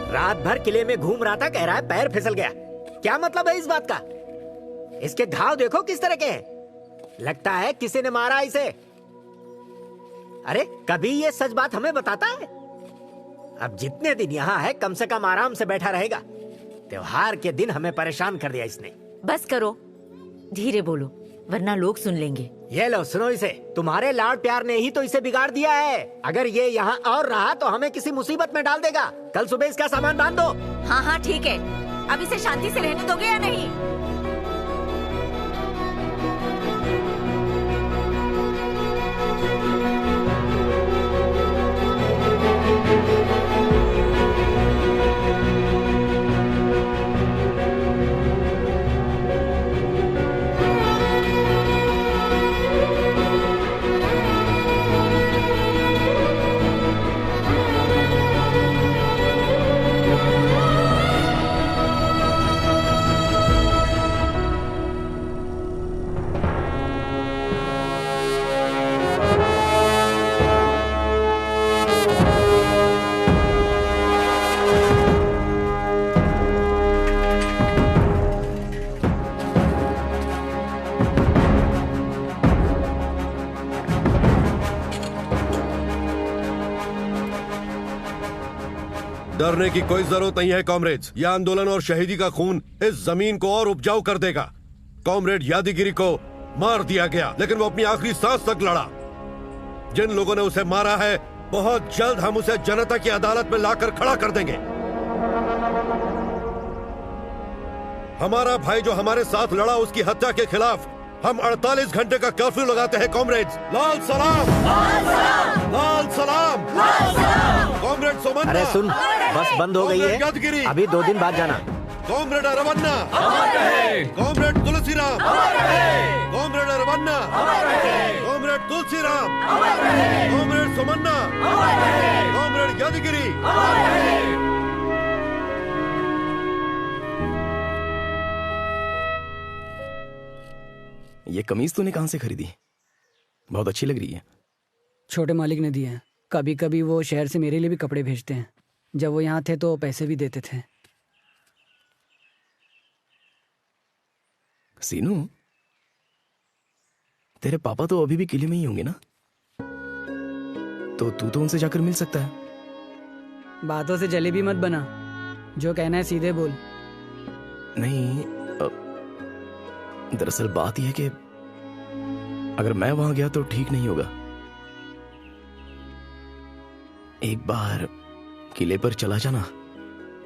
रात भर किले में घूम रहा था, कह रहा है पैर फिसल गया। क्या मतलब है इस बात का? इसके घाव देखो किस तरह के हैं। लगता है किसी ने मारा इसे। अरे कभी ये सच बात हमें बताता है? अब जितने दिन यहाँ है कम से कम आराम से बैठा रहेगा। त्योहार के दिन हमें परेशान कर दिया इसने। बस करो, धीरे बोलो वरना लोग सुन लेंगे। ये लो सुनो इसे। तुम्हारे लाड प्यार ने ही तो इसे बिगाड़ दिया है। अगर ये यहाँ और रहा तो हमें किसी मुसीबत में डाल देगा। कल सुबह इसका सामान बांध दो। हाँ हाँ ठीक है। अब इसे शांति से रहने दोगे या नहीं? डरने की कोई जरूरत नहीं है कॉमरेड्स। यह आंदोलन और शहीदी का खून इस जमीन को और उपजाऊ कर देगा। कॉमरेड यादगिरी को मार दिया गया, लेकिन वो अपनी आखिरी सांस तक लड़ा। जिन लोगों ने उसे मारा है, बहुत जल्द हम उसे जनता की अदालत में लाकर खड़ा कर देंगे। हमारा भाई जो हमारे साथ लड़ा, उसकी हत्या के खिलाफ हम 48 घंटे का कर्फ्यू लगाते हैं कॉमरेड्स। लाल सलाम, लाल सलाम, लाल सलाम, लाल सलाम। कॉमरेड सोमन्ना। अरे सुन, बस बंद हो गई है, अभी 2 दिन बाद जाना। Comrade Aravanna, comrade Tulsiram, comrade Aravanna, comrade Tulsiram, comrade Somanna, comrade Yadagiri. ये कमीज तूने कहां से खरीदी? बहुत अच्छी लग रही है। छोटे मालिक ने दिए हैं। कभी कभी वो शहर से मेरे लिए भी कपड़े भेजते हैं। जब वो यहाँ थे तो पैसे भी देते थे। सीनू, तेरे पापा तो अभी भी किले में ही होंगे ना? तो तू तो उनसे जाकर मिल सकता है। बातों से जलेबी मत बना, जो कहना है सीधे बोल। नहीं, दरअसल बात यह है कि अगर मैं वहां गया तो ठीक नहीं होगा। एक बार किले पर चला जाना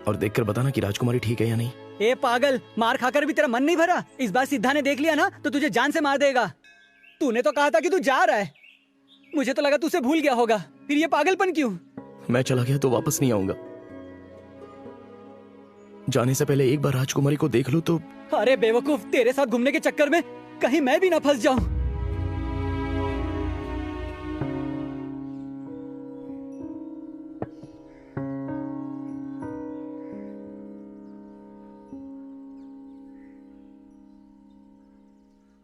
और देखकर बताना कि राजकुमारी ठीक है या नहीं। ए पागल, मार खाकर भी तेरा मन नहीं भरा? इस बार सिद्धा ने देख लिया ना तो तुझे जान से मार देगा। तूने तो कहा था कि तू जा रहा है, मुझे तो लगा तू उसे भूल गया होगा। फिर ये पागलपन क्यों? मैं चला गया तो वापस नहीं आऊंगा। जाने से पहले एक बार राजकुमारी को देख लो तो। अरे बेवकूफ, तेरे साथ घूमने के चक्कर में कहीं मैं भी ना फंस जाऊं।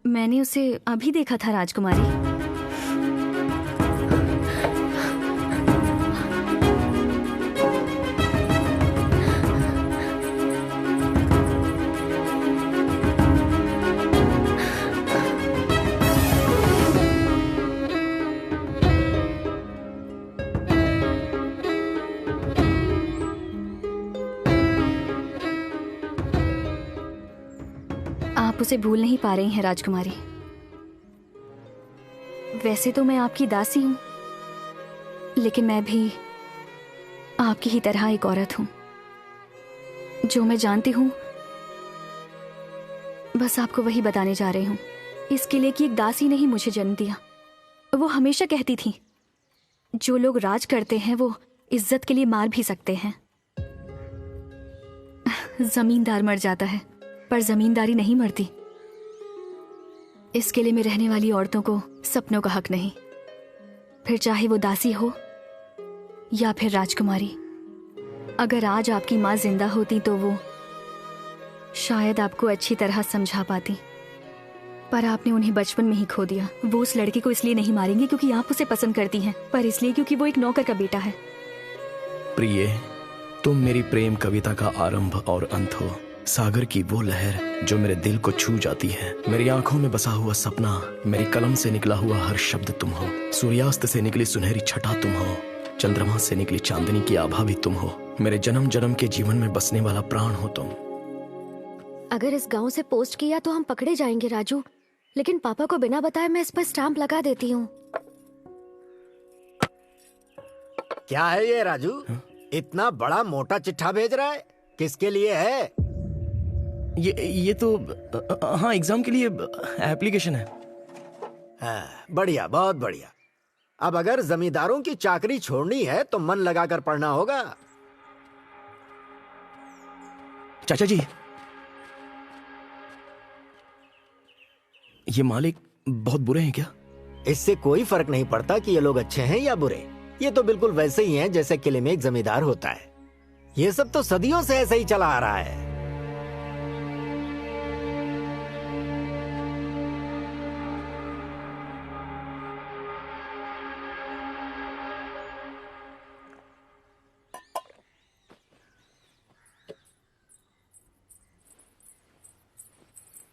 मैंने उसे अभी देखा था राजकुमारी। आप उसे भूल नहीं पा रही हैं राजकुमारी। वैसे तो मैं आपकी दासी हूं, लेकिन मैं भी आपकी ही तरह एक औरत हूं। जो मैं जानती हूं बस आपको वही बताने जा रही हूं। इस किले की एक दासी ने ही मुझे जन्म दिया। वो हमेशा कहती थी, जो लोग राज करते हैं वो इज्जत के लिए मार भी सकते हैं। जमींदार मर जाता है पर जमींदारी नहीं मरती। इस किले में रहने वाली औरतों को सपनों का हक नहीं, फिर चाहे वो दासी हो या फिर राजकुमारी। अगर आज आपकी माँ जिंदा होती तो वो शायद आपको अच्छी तरह समझा पाती, पर आपने उन्हें बचपन में ही खो दिया। वो उस लड़के को इसलिए नहीं मारेंगे क्योंकि आप उसे पसंद करती हैं, पर इसलिए क्योंकि वो एक नौकर का बेटा है। प्रिय, तुम मेरी प्रेम कविता का आरंभ और अंत हो। सागर की वो लहर जो मेरे दिल को छू जाती है। मेरी आंखों में बसा हुआ सपना, मेरी कलम से निकला हुआ हर शब्द तुम हो। सूर्यास्त से निकली सुनहरी छटा तुम हो, चंद्रमा से निकली चांदनी की आभा भी तुम हो। मेरे जन्म जन्म के जीवन में बसने वाला प्राण हो तुम। अगर इस गांव से पोस्ट किया तो हम पकड़े जाएंगे राजू, लेकिन पापा को बिना बताए मैं इस पर स्टाम्प लगा देती हूँ। क्या है ये राजू? इतना बड़ा मोटा चिट्ठा भेज रहा है, किसके लिए है? ये तो हाँ, एग्जाम के लिए एप्लीकेशन है। हाँ, बढ़िया, बहुत बढ़िया। अब अगर जमींदारों की चाकरी छोड़नी है तो मन लगाकर पढ़ना होगा। चाचा जी, ये मालिक बहुत बुरे हैं क्या? इससे कोई फर्क नहीं पड़ता कि ये लोग अच्छे हैं या बुरे। ये तो बिल्कुल वैसे ही हैं जैसे किले में एक जमींदार होता है। ये सब तो सदियों से ऐसे ही चला आ रहा है।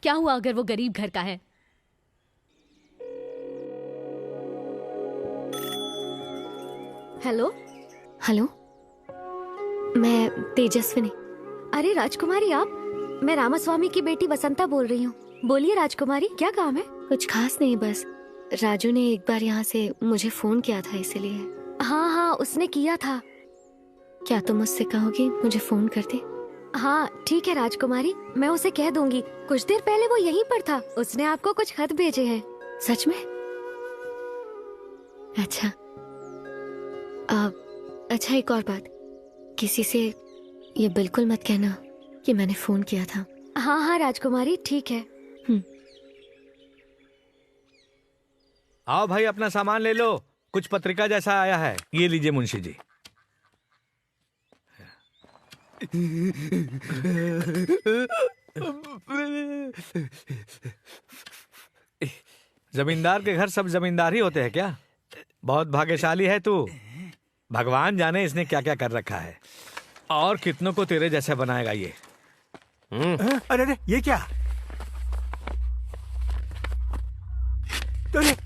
क्या हुआ अगर वो गरीब घर का है? हेलो हेलो, मैं तेजस्विनी। अरे राजकुमारी आप? मैं रामास्वामी की बेटी वसंता बोल रही हूँ। बोलिए राजकुमारी, क्या काम है? कुछ खास नहीं, बस राजू ने एक बार यहाँ से मुझे फोन किया था इसीलिए। हाँ हाँ, उसने किया था। क्या तुम उससे कहोगी मुझे फोन कर दे? हाँ ठीक है राजकुमारी, मैं उसे कह दूंगी। कुछ देर पहले वो यहीं पर था, उसने आपको कुछ खत भेजे हैं। सच में? अच्छा अच्छा, एक और बात, किसी से ये बिल्कुल मत कहना कि मैंने फोन किया था। हाँ हाँ राजकुमारी, ठीक है। आओ भाई, अपना सामान ले लो। कुछ पत्रिका जैसा आया है, ये लीजिए मुंशी जी। जमींदार के घर सब जमींदार ही होते हैं क्या? बहुत भाग्यशाली है तू। भगवान जाने इसने क्या क्या कर रखा है। और कितनों को तेरे जैसा बनाएगा ये। अरे अरे ये क्या?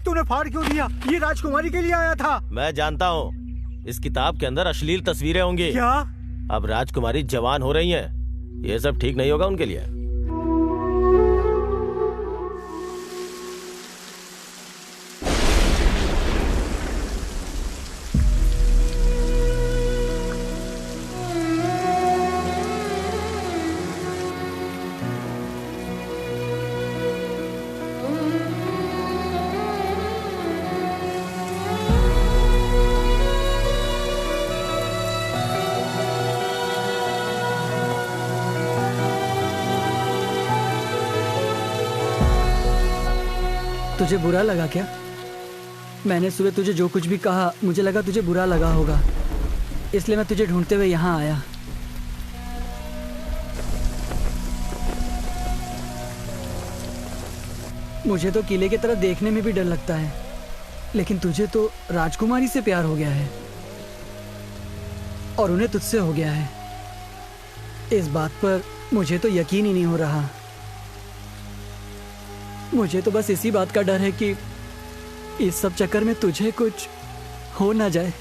तूने फाड़ क्यों दिया? ये राजकुमारी के लिए आया था। मैं जानता हूँ इस किताब के अंदर अश्लील तस्वीरें होंगी। क्या? अब राजकुमारी जवान हो रही हैं, ये सब ठीक नहीं होगा उनके लिए। तुझे बुरा लगा क्या? मैंने सुबह तुझे जो कुछ भी कहा, मुझे लगा तुझे बुरा लगा होगा, इसलिए मैं तुझे ढूंढते हुए यहाँ आया। मुझे तो किले की तरफ देखने में भी डर लगता है, लेकिन तुझे तो राजकुमारी से प्यार हो गया है और उन्हें तुझसे हो गया है। इस बात पर मुझे तो यकीन ही नहीं हो रहा। मुझे तो बस इसी बात का डर है कि इस सब चक्कर में तुझे कुछ हो ना जाए।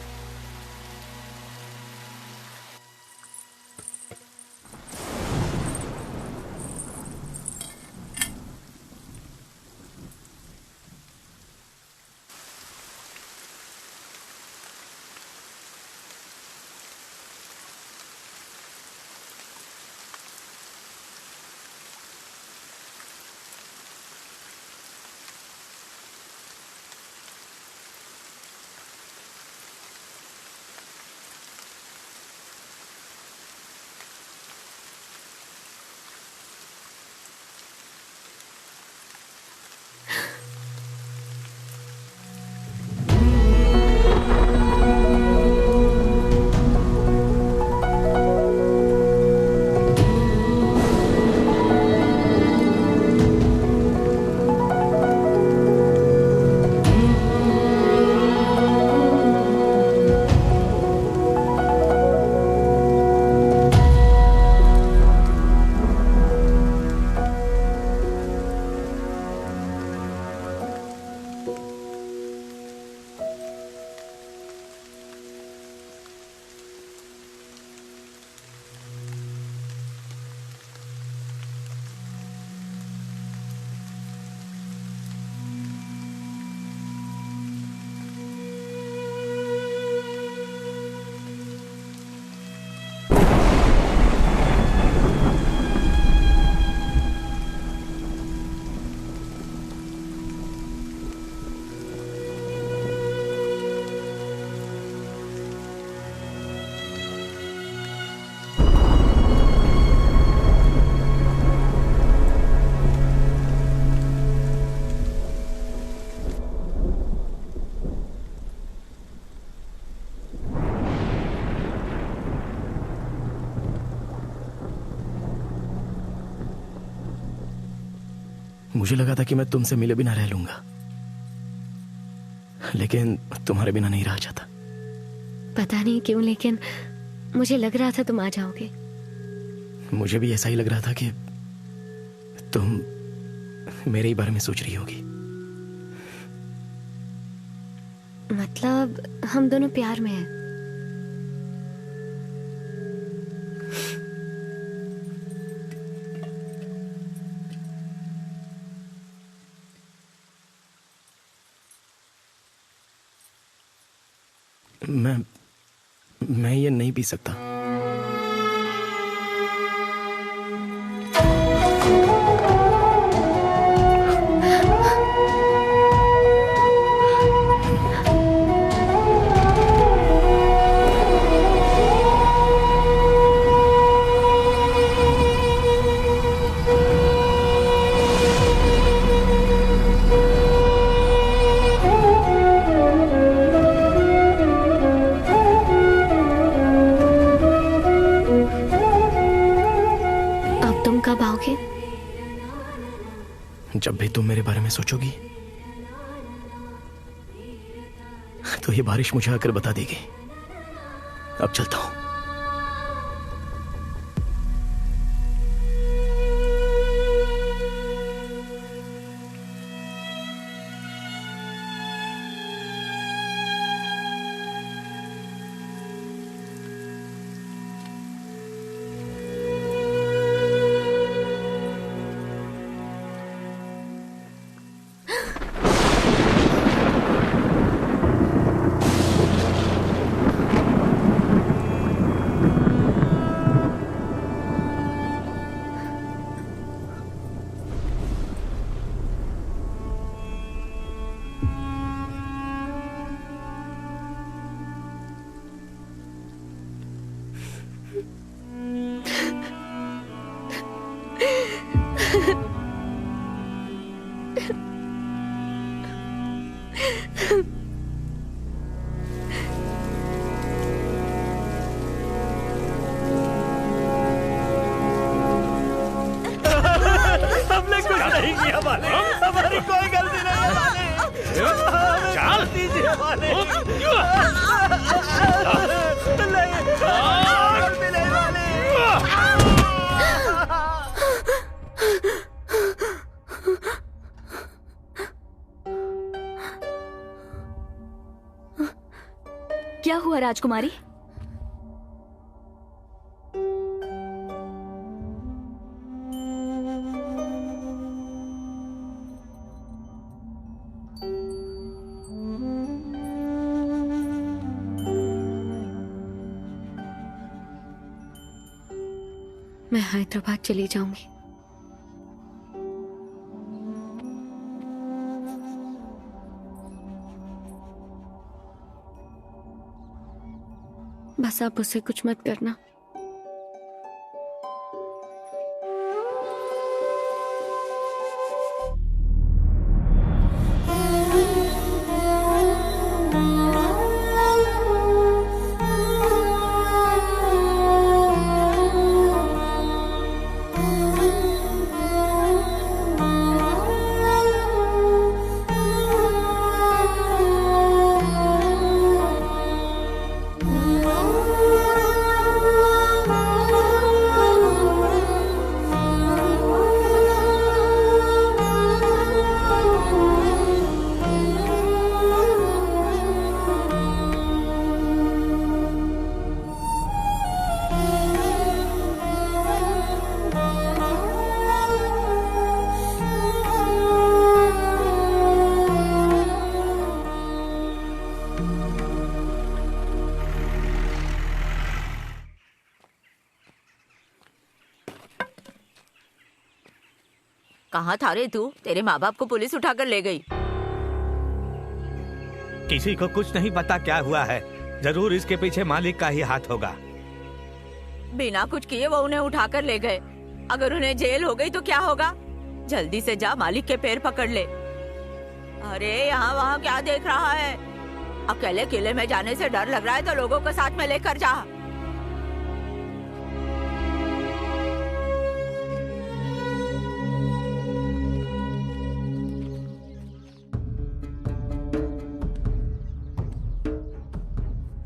मुझे लगा था कि मैं तुमसे मिले बिना रह लूंगा, लेकिन तुम्हारे बिना नहीं रहा जाता। पता नहीं क्यों, लेकिन मुझे लग रहा था तुम आ जाओगे। मुझे भी ऐसा ही लग रहा था कि तुम मेरे ही बारे में सोच रही होगी। मतलब हम दोनों प्यार में हैं। मैं ये नहीं पी सकता। जब भी तुम मेरे बारे में सोचोगी तो ये बारिश मुझे आकर बता देगी। अब चलता हूं। नहीं किया मालिक, हमारी कोई गलती नहीं है मालिक। चल दीजिए मालिक। गलती नहीं मालिक। क्या हुआ राजकुमारी? मैं हैदराबाद चली जाऊंगी। बस आप उससे कुछ मत करना। कहाँ था रे तू? तेरे माँ बाप को पुलिस उठाकर ले गई। किसी को कुछ नहीं पता क्या हुआ है। जरूर इसके पीछे मालिक का ही हाथ होगा। बिना कुछ किए वो उन्हें उठाकर ले गए। अगर उन्हें जेल हो गई तो क्या होगा? जल्दी से जा मालिक के पैर पकड़ ले। अरे यहाँ वहाँ क्या देख रहा है? अकेले किले में जाने से डर लग रहा है तो लोगों को साथ में लेकर जा।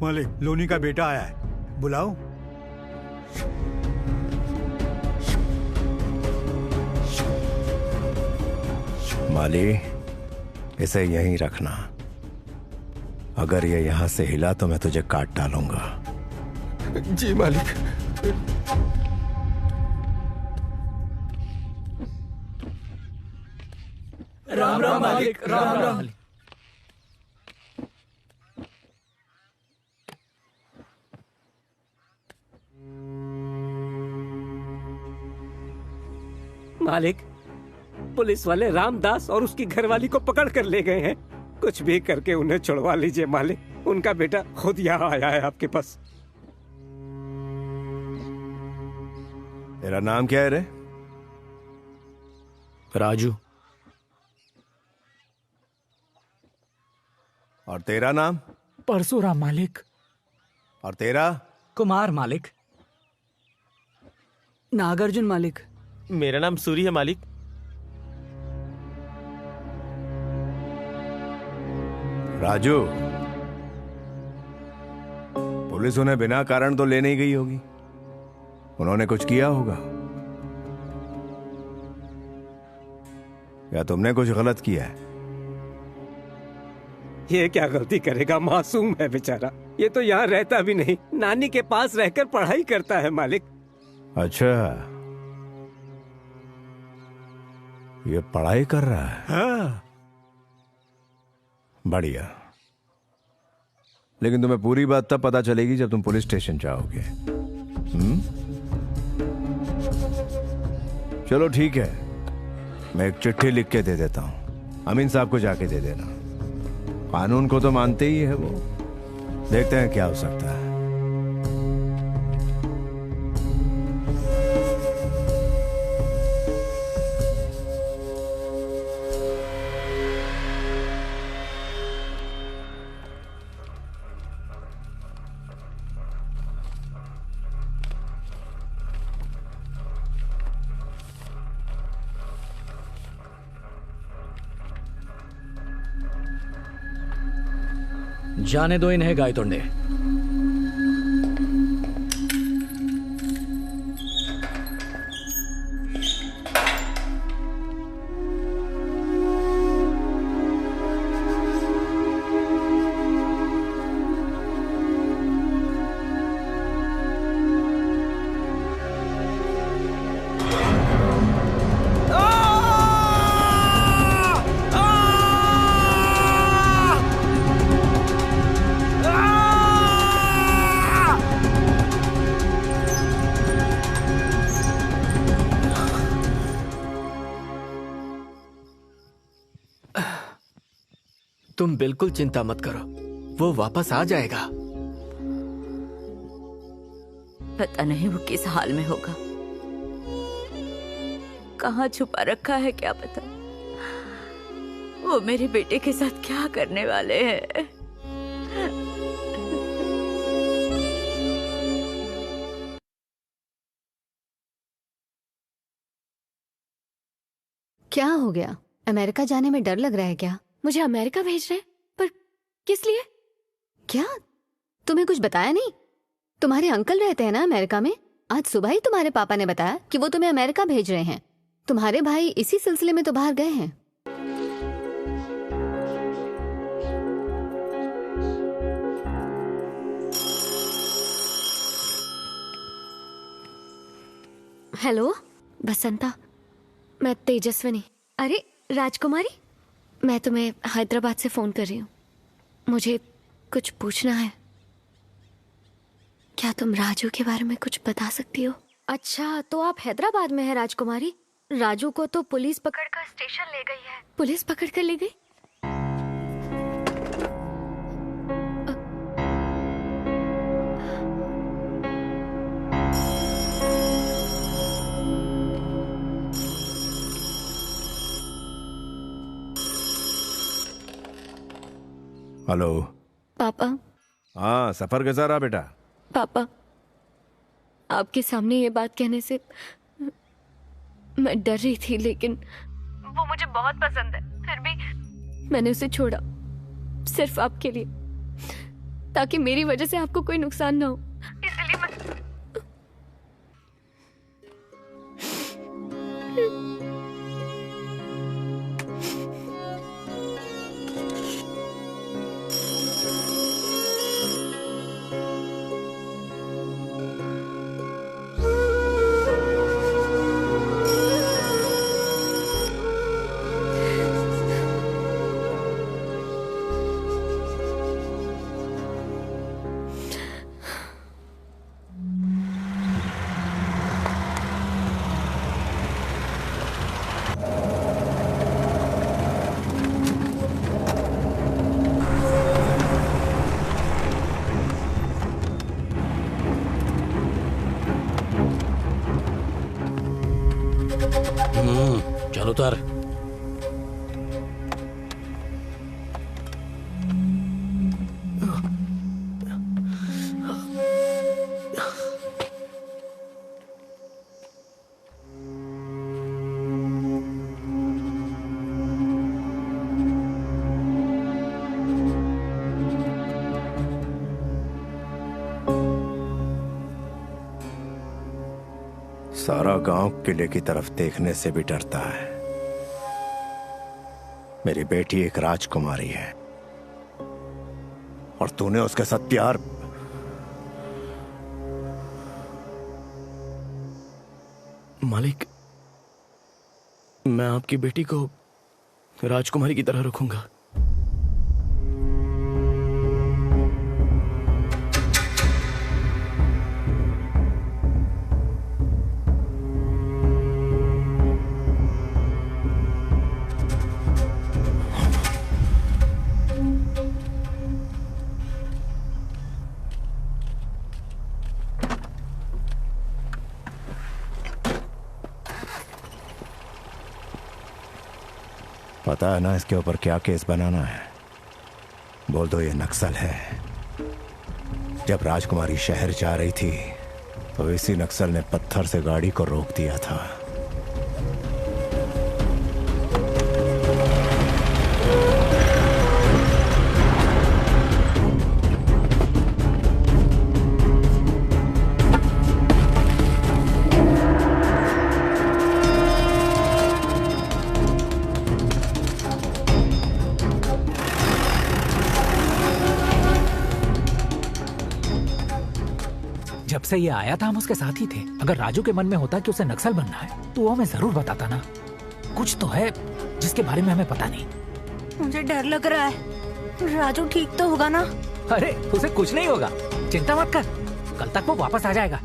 मालिक, लोनी का बेटा आया है, बुलाओ। माली, इसे यहीं रखना। अगर ये यहां से हिला तो मैं तुझे काट डालूंगा। जी मालिक। राम राम मालिक, राम राम। मालिक, पुलिस वाले रामदास और उसकी घरवाली को पकड़ कर ले गए हैं। कुछ भी करके उन्हें छुड़वा लीजिए मालिक। उनका बेटा खुद यहाँ आया है आपके पास। तेरा नाम क्या है रे? राजू। और तेरा नाम? परशुराम मालिक। और तेरा? कुमार मालिक। नागार्जुन मालिक। मेरा नाम सूरी है मालिक। राजू, पुलिस उन्हें बिना कारण तो ले नहीं गई होगी। उन्होंने कुछ किया होगा या तुमने कुछ गलत किया है? ये क्या गलती करेगा? मासूम है बेचारा। ये तो यहाँ रहता भी नहीं, नानी के पास रहकर पढ़ाई करता है मालिक। अच्छा, ये पढ़ाई कर रहा है? हाँ। बढ़िया। लेकिन तुम्हें पूरी बात तब पता चलेगी जब तुम पुलिस स्टेशन जाओगे। चलो ठीक है, मैं एक चिट्ठी लिख के दे देता हूं। अमीन साहब को जाके दे देना। कानून को तो मानते ही है वो। देखते हैं क्या हो सकता है। जाने दो इन्हें गायतोंडे। तुम बिल्कुल चिंता मत करो, वो वापस आ जाएगा। पता नहीं वो किस हाल में होगा, कहाँ छुपा रखा है क्या पता। वो मेरे बेटे के साथ क्या करने वाले हैं। क्या हो गया? अमेरिका जाने में डर लग रहा है क्या? मुझे अमेरिका भेज रहे हैं? पर किस लिए? क्या तुम्हें कुछ बताया नहीं? तुम्हारे अंकल रहते हैं ना अमेरिका में। आज सुबह ही तुम्हारे पापा ने बताया कि वो तुम्हें अमेरिका भेज रहे हैं। तुम्हारे भाई इसी सिलसिले में तो बाहर गए हैं। हेलो बसंता, मैं तेजस्विनी। अरे राजकुमारी, मैं तुम्हें हैदराबाद से फोन कर रही हूँ। मुझे कुछ पूछना है। क्या तुम राजू के बारे में कुछ बता सकती हो? अच्छा, तो आप हैदराबाद में हैं राजकुमारी। राजू को तो पुलिस पकड़कर स्टेशन ले गई है। पुलिस पकड़कर ले गई? हेलो पापा। हाँ, सफर कैसा रहा बेटा? पापा, आपके सामने ये बात कहने से मैं डर रही थी, लेकिन वो मुझे बहुत पसंद है। फिर भी मैंने उसे छोड़ा, सिर्फ आपके लिए, ताकि मेरी वजह से आपको कोई नुकसान ना हो। इसलिए मैं चल उतर। सारा गांव किले की तरफ देखने से भी डरता है। मेरी बेटी एक राजकुमारी है और तूने उसके साथ प्यार। मालिक, मैं आपकी बेटी को राजकुमारी की तरह रखूंगा। पता है ना इसके ऊपर क्या केस बनाना है? बोल दो ये नक्सल है। जब राजकुमारी शहर जा रही थी तो इसी नक्सल ने पत्थर से गाड़ी को रोक दिया था। से ये आया था हम उसके साथ ही थे। अगर राजू के मन में होता कि उसे नक्सल बनना है तो वो हमें जरूर बताता ना। कुछ तो है जिसके बारे में हमें पता नहीं। मुझे डर लग रहा है। राजू ठीक तो होगा ना? अरे उसे कुछ नहीं होगा, चिंता मत कर, कल तक वो वापस आ जाएगा।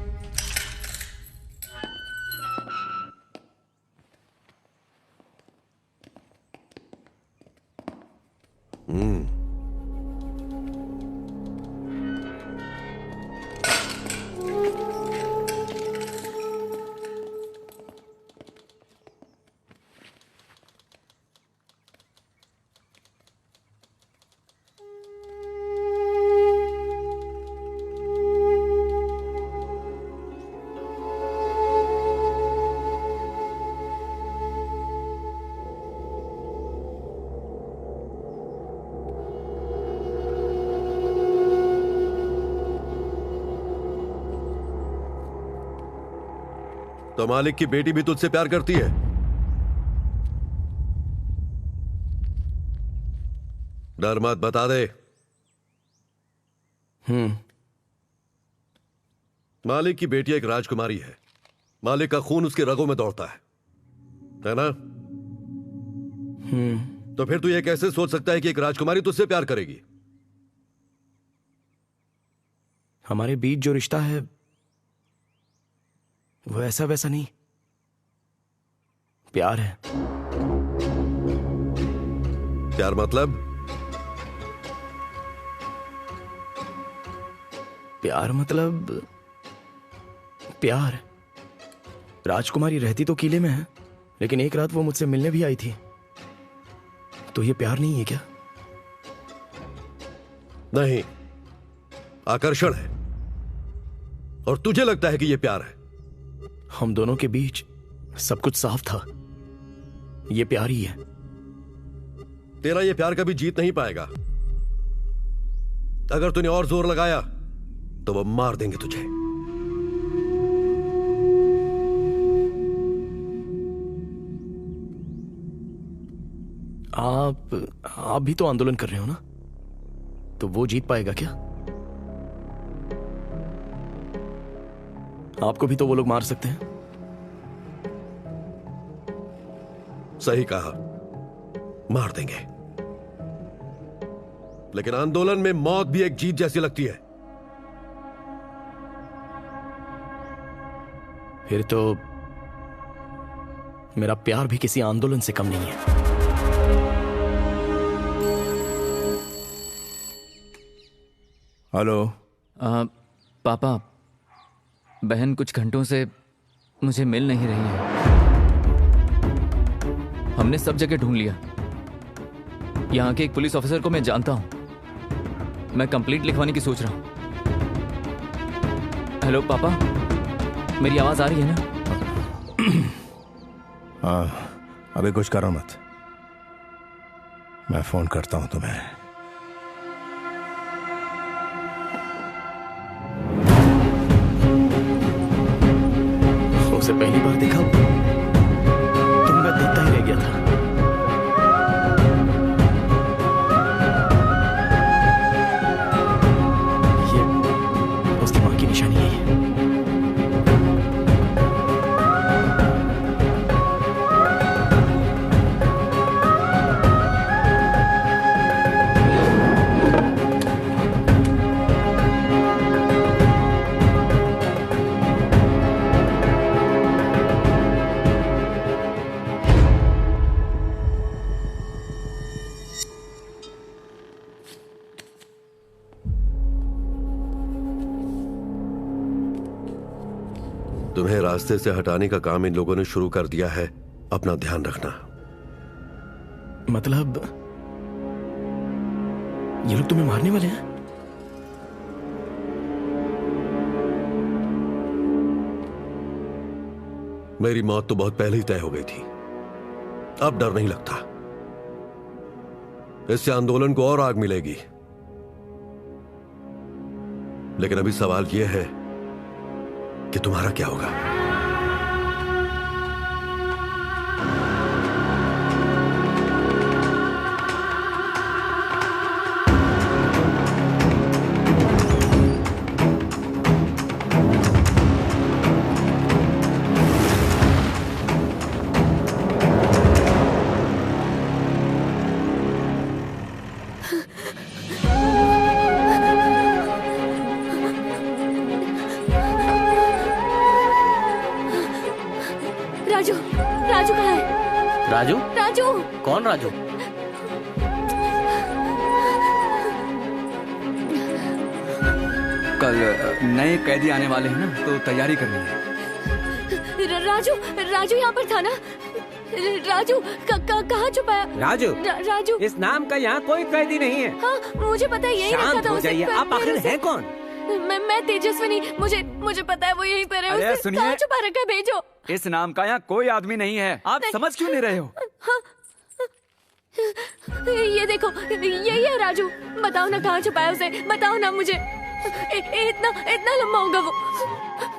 तो मालिक की बेटी भी तुझसे प्यार करती है? डर मत, बता दे। मालिक की बेटी एक राजकुमारी है। मालिक का खून उसके रगों में दौड़ता है ना? तो फिर तू ये कैसे सोच सकता है कि एक राजकुमारी तुझसे प्यार करेगी? हमारे बीच जो रिश्ता है वो ऐसा वैसा नहीं, प्यार है। प्यार मतलब? प्यार मतलब प्यार। राजकुमारी रहती तो किले में है, लेकिन एक रात वो मुझसे मिलने भी आई थी। तो ये प्यार नहीं है क्या? नहीं, आकर्षण है। और तुझे लगता है कि यह प्यार है? हम दोनों के बीच सब कुछ साफ था। ये प्यार ही है। तेरा ये प्यार कभी जीत नहीं पाएगा। अगर तूने और जोर लगाया तो वो मार देंगे तुझे। आप भी तो आंदोलन कर रहे हो ना, तो वो जीत पाएगा क्या? आपको भी तो वो लोग मार सकते हैं। सही कहा, मार देंगे। लेकिन आंदोलन में मौत भी एक जीत जैसी लगती है। फिर तो मेरा प्यार भी किसी आंदोलन से कम नहीं है। हेलो। पापा, बहन कुछ घंटों से मुझे मिल नहीं रही है। हमने सब जगह ढूंढ लिया। यहाँ के एक पुलिस ऑफिसर को मैं जानता हूं। मैं कंप्लेंट लिखवाने की सोच रहा हूं। हेलो पापा, मेरी आवाज आ रही है ना? हाँ, अभी कुछ करो मत, मैं फोन करता हूं तुम्हें। उसे पहली बार देखा तो मैं देखता ही रह गया था। ये उसकी मां की निशानी है। तुम्हें रास्ते से हटाने का काम इन लोगों ने शुरू कर दिया है। अपना ध्यान रखना। मतलब ये लोग तुम्हें मारने वाले हैं? मेरी मौत तो बहुत पहले ही तय हो गई थी। अब डर नहीं लगता। इससे आंदोलन को और आग मिलेगी। लेकिन अभी सवाल यह है कि तुम्हारा क्या होगा। राजू कहाँ है? राजू? राजू कौन राजू? कल नए कैदी आने वाले हैं ना, तो तैयारी करनी है। राजू राजू यहाँ पर था ना? राजू कहाँ छुपा है? राजू राजू इस नाम का यहाँ कोई कैदी नहीं है। हाँ मुझे पता है, यही रखा शांत था हो उसे। जाइए। आप आखिर हैं कौन? मैं तेजस्विनी। मुझे पता है वो यहीं पर है। अरे उसे सुनिए। कहाँ छुपा रखा है? भेजो। इस नाम का यहाँ कोई आदमी नहीं है। आप समझ क्यों नहीं रहे हो? हाँ। ये देखो, यही है राजू। बताओ ना कहाँ छुपाया उसे, बताओ ना मुझे। इतना लंबा होगा वो।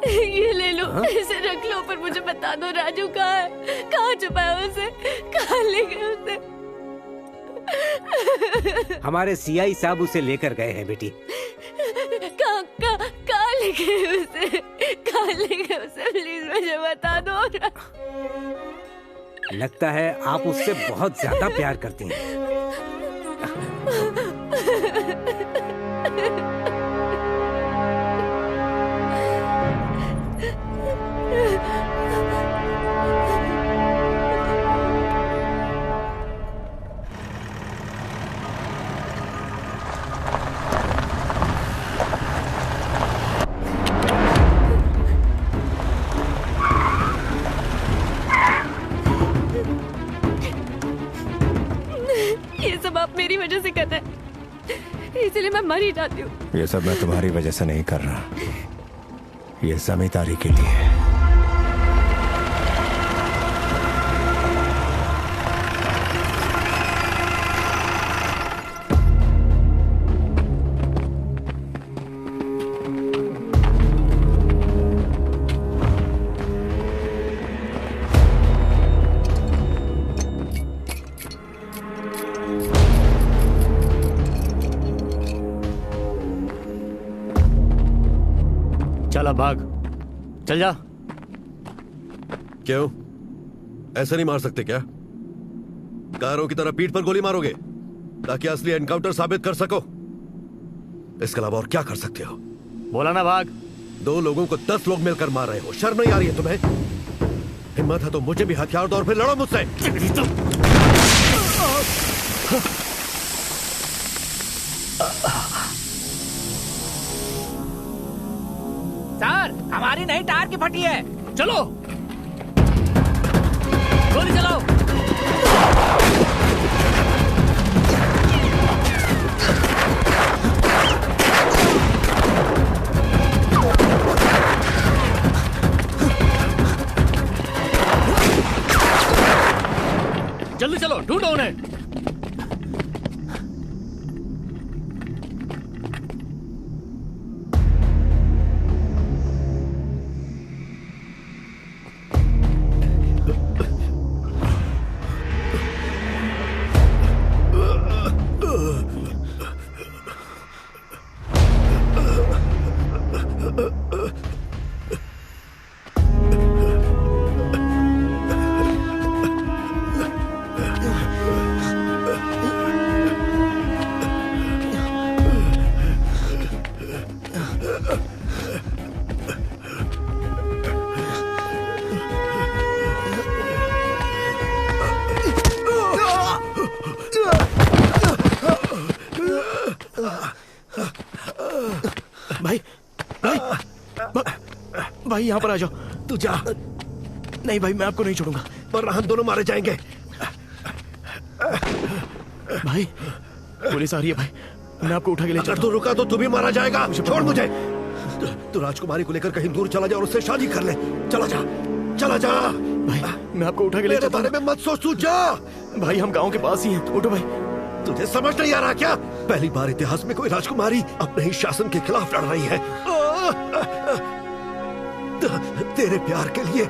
ये ले लो। हाँ? इसे रख लो, पर मुझे बता दो राजू कहाँ है, कहाँ छुपाया उसे, कहाँ ले गए उसे। हमारे सीआई साहब उसे लेकर गए हैं बेटी। कहाँ ले गए उसे, कहाँ ले गए उसे? प्लीज मुझे बता दो। लगता है आप उससे बहुत ज्यादा प्यार करती हैं। ये सब आप मेरी वजह से कर रहे हैं, इसलिए मैं मर ही जाती हूँ। ये सब मैं तुम्हारी वजह से नहीं कर रहा, ये जमींदारी के लिए है। चल अब भाग, चल जा। क्यों? ऐसे नहीं मार सकते क्या? कारों की तरह पीठ पर गोली मारोगे ताकि असली एनकाउंटर साबित कर सको? इसके अलावा और क्या कर सकते हो? बोला ना भाग। 2 लोगों को 10 लोग मिलकर मार रहे हो, शर्म नहीं आ रही है तुम्हें? हिम्मत है तो मुझे भी हथियार दो और फिर लड़ो मुझसे। सर, हमारी नई टायर की फटी है। चलो गोली चलाओ। जल्दी चलो, ढूंढो उन्हें। भाई यहाँ पर आ जाओ। तू जा। नहीं भाई, मैं आपको नहीं छोड़ूंगा, वरना हम दोनों मारे जाएंगे। भाई पुलिस आ रही है भाई, मैं आपको उठा के ले अगर तू रुका तो तू भी मारा जाएगा। छोड़ मुझे। तू राजकुमारी को लेकर कहीं दूर चला जा और उससे शादी कर ले। चला जा, चला जा। भाई मैं आपको उठा के ले चलता हूं। मेरे बारे में मत सोच, तू जा। भाई हम गांव के पास ही हैं, उठो भाई। तुझे समझ नहीं आ रहा क्या? पहली बार इतिहास में कोई राजकुमारी अपने ही शासन के खिलाफ लड़ रही है। तेरे प्यार के लिए,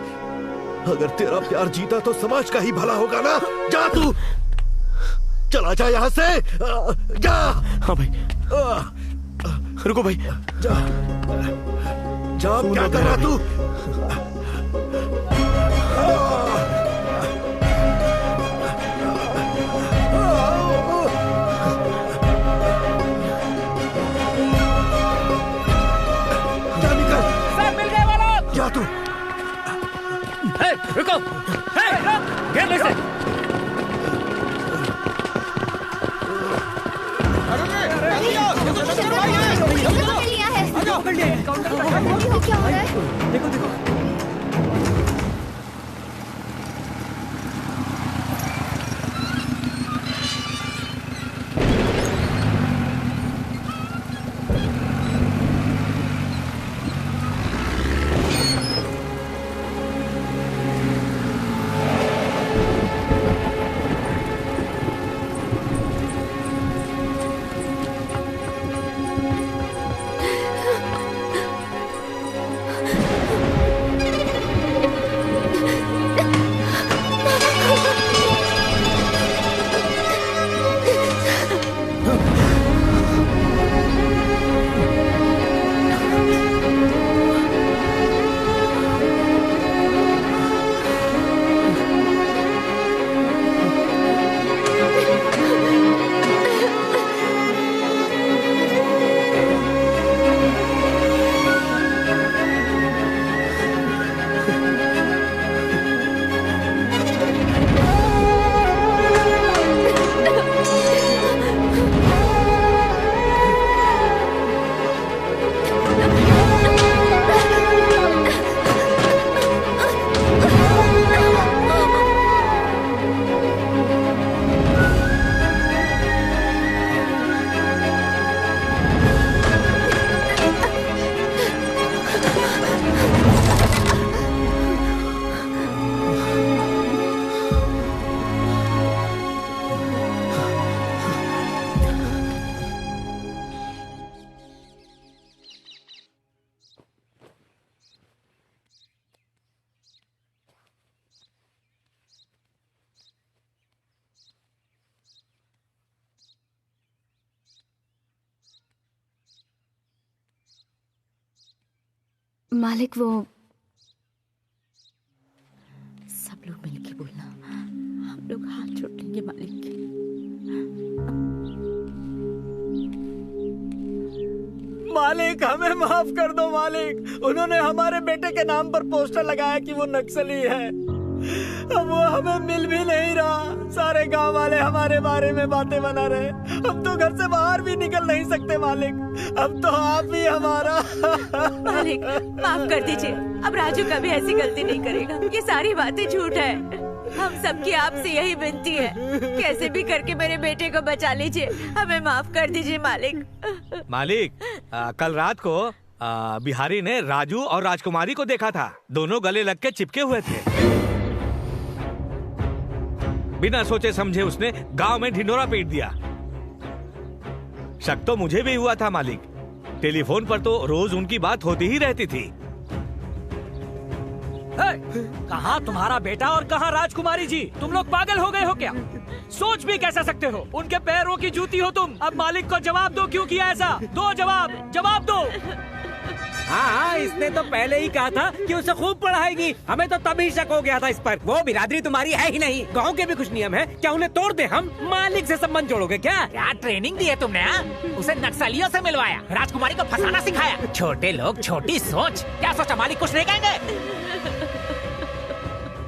अगर तेरा प्यार जीता तो समाज का ही भला होगा ना। जा तू, चला जा यहाँ से, जा। हाँ भाई, रुको भाई, जा जा। क्या कर रहा तू? सर मिल गए वो लोग। जा तू। रुको। घेर ले इसे। क्या हो रहा है? देखो देखो। मालिक वो सब लोग मिलके बोलना, हम लोग हाथ जोड़ लेंगे मालिक के। मालिक हमें माफ कर दो मालिक। उन्होंने हमारे बेटे के नाम पर पोस्टर लगाया कि वो नक्सली है। अब वो हमें मिल भी नहीं रहा। सारे गांव वाले हमारे बारे में बातें बना रहे। हम तो घर से बाहर भी निकल नहीं सकते मालिक। अब तो आप ही हमारा मालिक माफ कर दीजिए। अब राजू कभी ऐसी गलती नहीं करेगा। ये सारी बातें झूठ है। हम सबकी आपसे यही विनती है, कैसे भी करके मेरे बेटे को बचा लीजिए। हमें माफ कर दीजिए मालिक। मालिक कल रात को बिहारी ने राजू और राजकुमारी को देखा था। दोनों गले लग के चिपके हुए थे। बिना सोचे समझे उसने गांव में ढिंढोरा पीट दिया। शक तो मुझे भी हुआ था मालिक। टेलीफोन पर तो रोज उनकी बात होती ही रहती थी। कहाँ तुम्हारा बेटा और कहाँ राजकुमारी जी? तुम लोग पागल हो गए हो क्या? सोच भी कैसे सकते हो? उनके पैरों की जूती हो तुम। अब मालिक को जवाब दो, क्यों किया ऐसा? दो जवाब दो। हाँ, इसने तो पहले ही कहा था कि उसे खूब पढ़ाएगी। हमें तो तभी शक हो गया था इस पर। वो बिरादरी तुम्हारी है ही नहीं। गांव के भी कुछ नियम है, क्या उन्हें तोड़ दे हम? मालिक से संबंध जोड़ोगे क्या? क्या ट्रेनिंग दी है तुमने? उसे नक्सलियों से मिलवाया, राजकुमारी को फंसाना सिखाया। छोटे लोग छोटी सोच। क्या सोचा मालिक कुछ नहीं कहेंगे?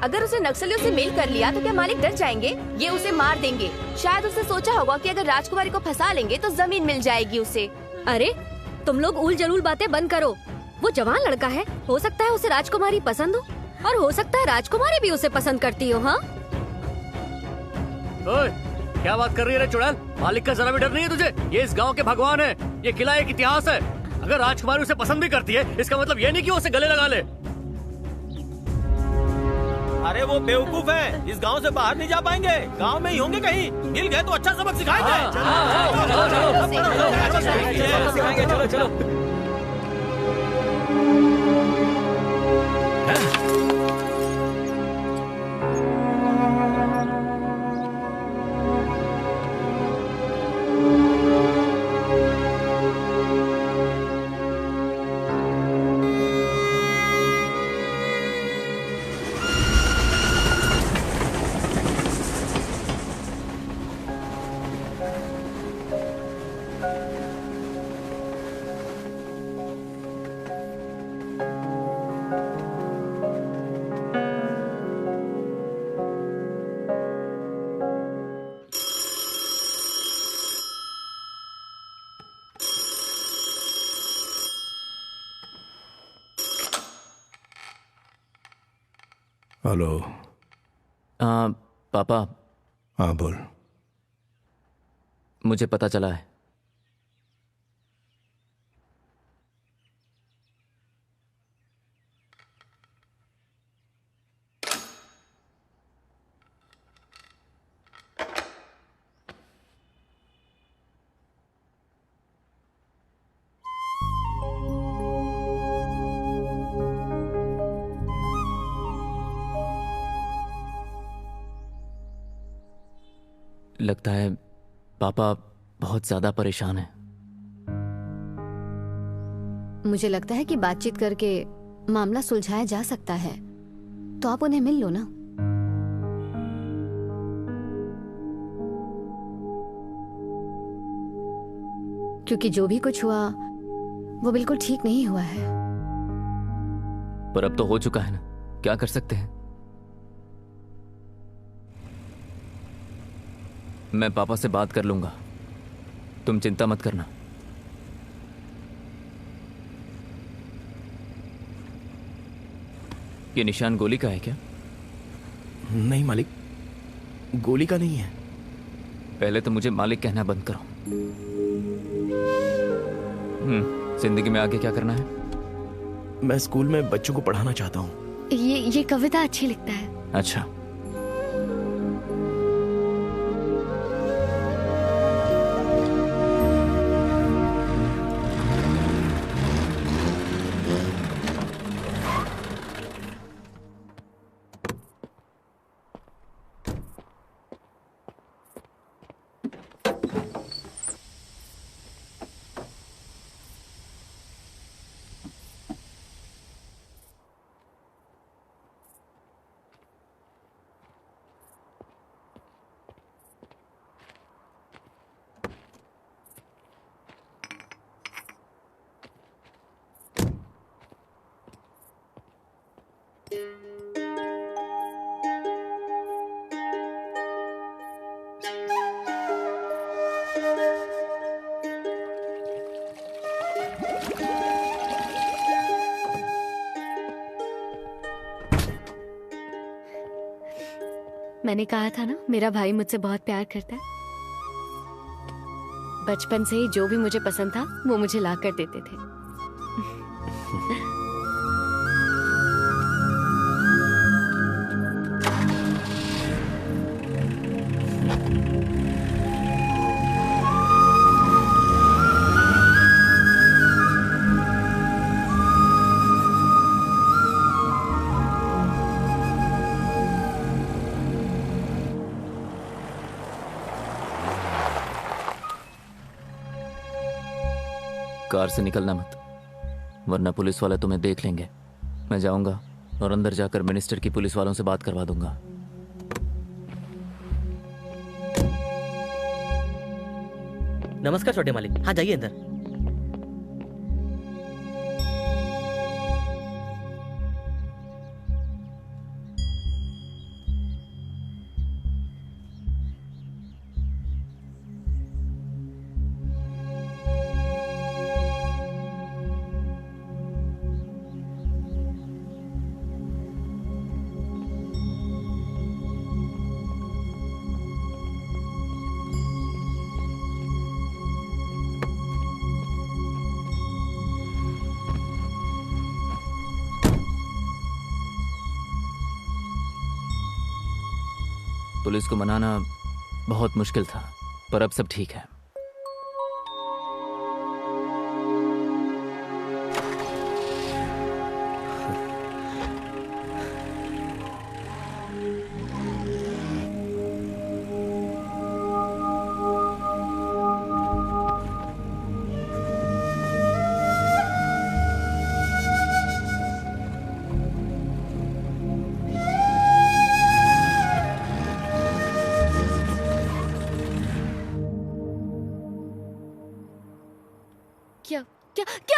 अगर उसने नक्सलियों से मेल कर लिया तो क्या मालिक डर जाएंगे? ये उसे मार देंगे। शायद उसने सोचा होगा कि अगर राजकुमारी को फंसा लेंगे तो जमीन मिल जाएगी उसे। अरे तुम लोग उल जलूल बातें बंद करो। वो जवान लड़का है, हो सकता है उसे राजकुमारी पसंद हो, और हो सकता है राजकुमारी भी उसे पसंद करती हो। हाँ ओए, क्या बात कर रही है रे चुड़ैल? मालिक का जरा भी डर नहीं है तुझे? ये इस गांव के भगवान है। ये किला एक इतिहास है। अगर राजकुमारी उसे पसंद भी करती है, इसका मतलब ये नहीं कि वो उसे गले लगा ले। अरे वो बेवकूफ है, इस गांव से बाहर नहीं जा पाएंगे। गांव में ही होंगे कहीं। मिल गए तो अच्छा सबक सिखाएंगे। चलो चलो। हेलो। पापा। हाँ बोल। मुझे पता चला है। लगता है पापा बहुत ज्यादा परेशान हैं। मुझे लगता है कि बातचीत करके मामला सुलझाया जा सकता है, तो आप उन्हें मिल लो ना। क्योंकि जो भी कुछ हुआ वो बिल्कुल ठीक नहीं हुआ है। पर अब तो हो चुका है ना, क्या कर सकते हैं। मैं पापा से बात कर लूंगा, तुम चिंता मत करना। ये निशान गोली का है क्या? नहीं मालिक, गोली का नहीं है। पहले तो मुझे मालिक कहना बंद करो। जिंदगी में आगे क्या करना है? मैं स्कूल में बच्चों को पढ़ाना चाहता हूँ। ये कविता अच्छी लिखता है। अच्छा। मैंने कहा था ना, मेरा भाई मुझसे बहुत प्यार करता है। बचपन से ही जो भी मुझे पसंद था वो मुझे ला कर देते थे। कार से निकलना मत, वरना पुलिस वाले तुम्हें देख लेंगे। मैं जाऊंगा और अंदर जाकर मिनिस्टर की पुलिस वालों से बात करवा दूंगा। नमस्कार छोटे मालिक। हाँ जाइए अंदर। पुलिस को मनाना बहुत मुश्किल था, पर अब सब ठीक है। क्या क्या क्या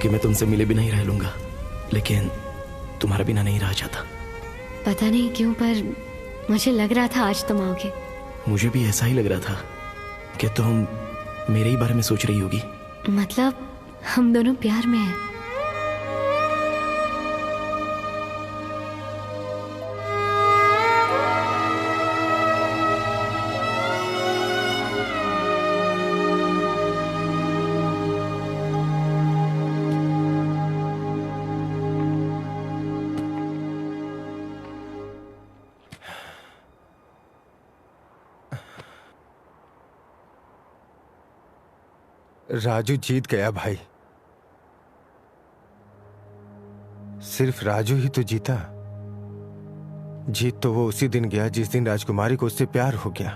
कि मैं तुमसे मिले बिना ही रह लूंगा, लेकिन तुम्हारा बिना नहीं रह जाता। पता नहीं क्यों पर मुझे लग रहा था आज तुम आओगे। मुझे भी ऐसा ही लग रहा था कि तुम मेरे ही बारे में सोच रही होगी। मतलब हम दोनों प्यार में हैं। राजू जीत गया भाई। सिर्फ राजू ही तो जीता। जीत तो वो उसी दिन गया जिस दिन राजकुमारी को उससे प्यार हो गया।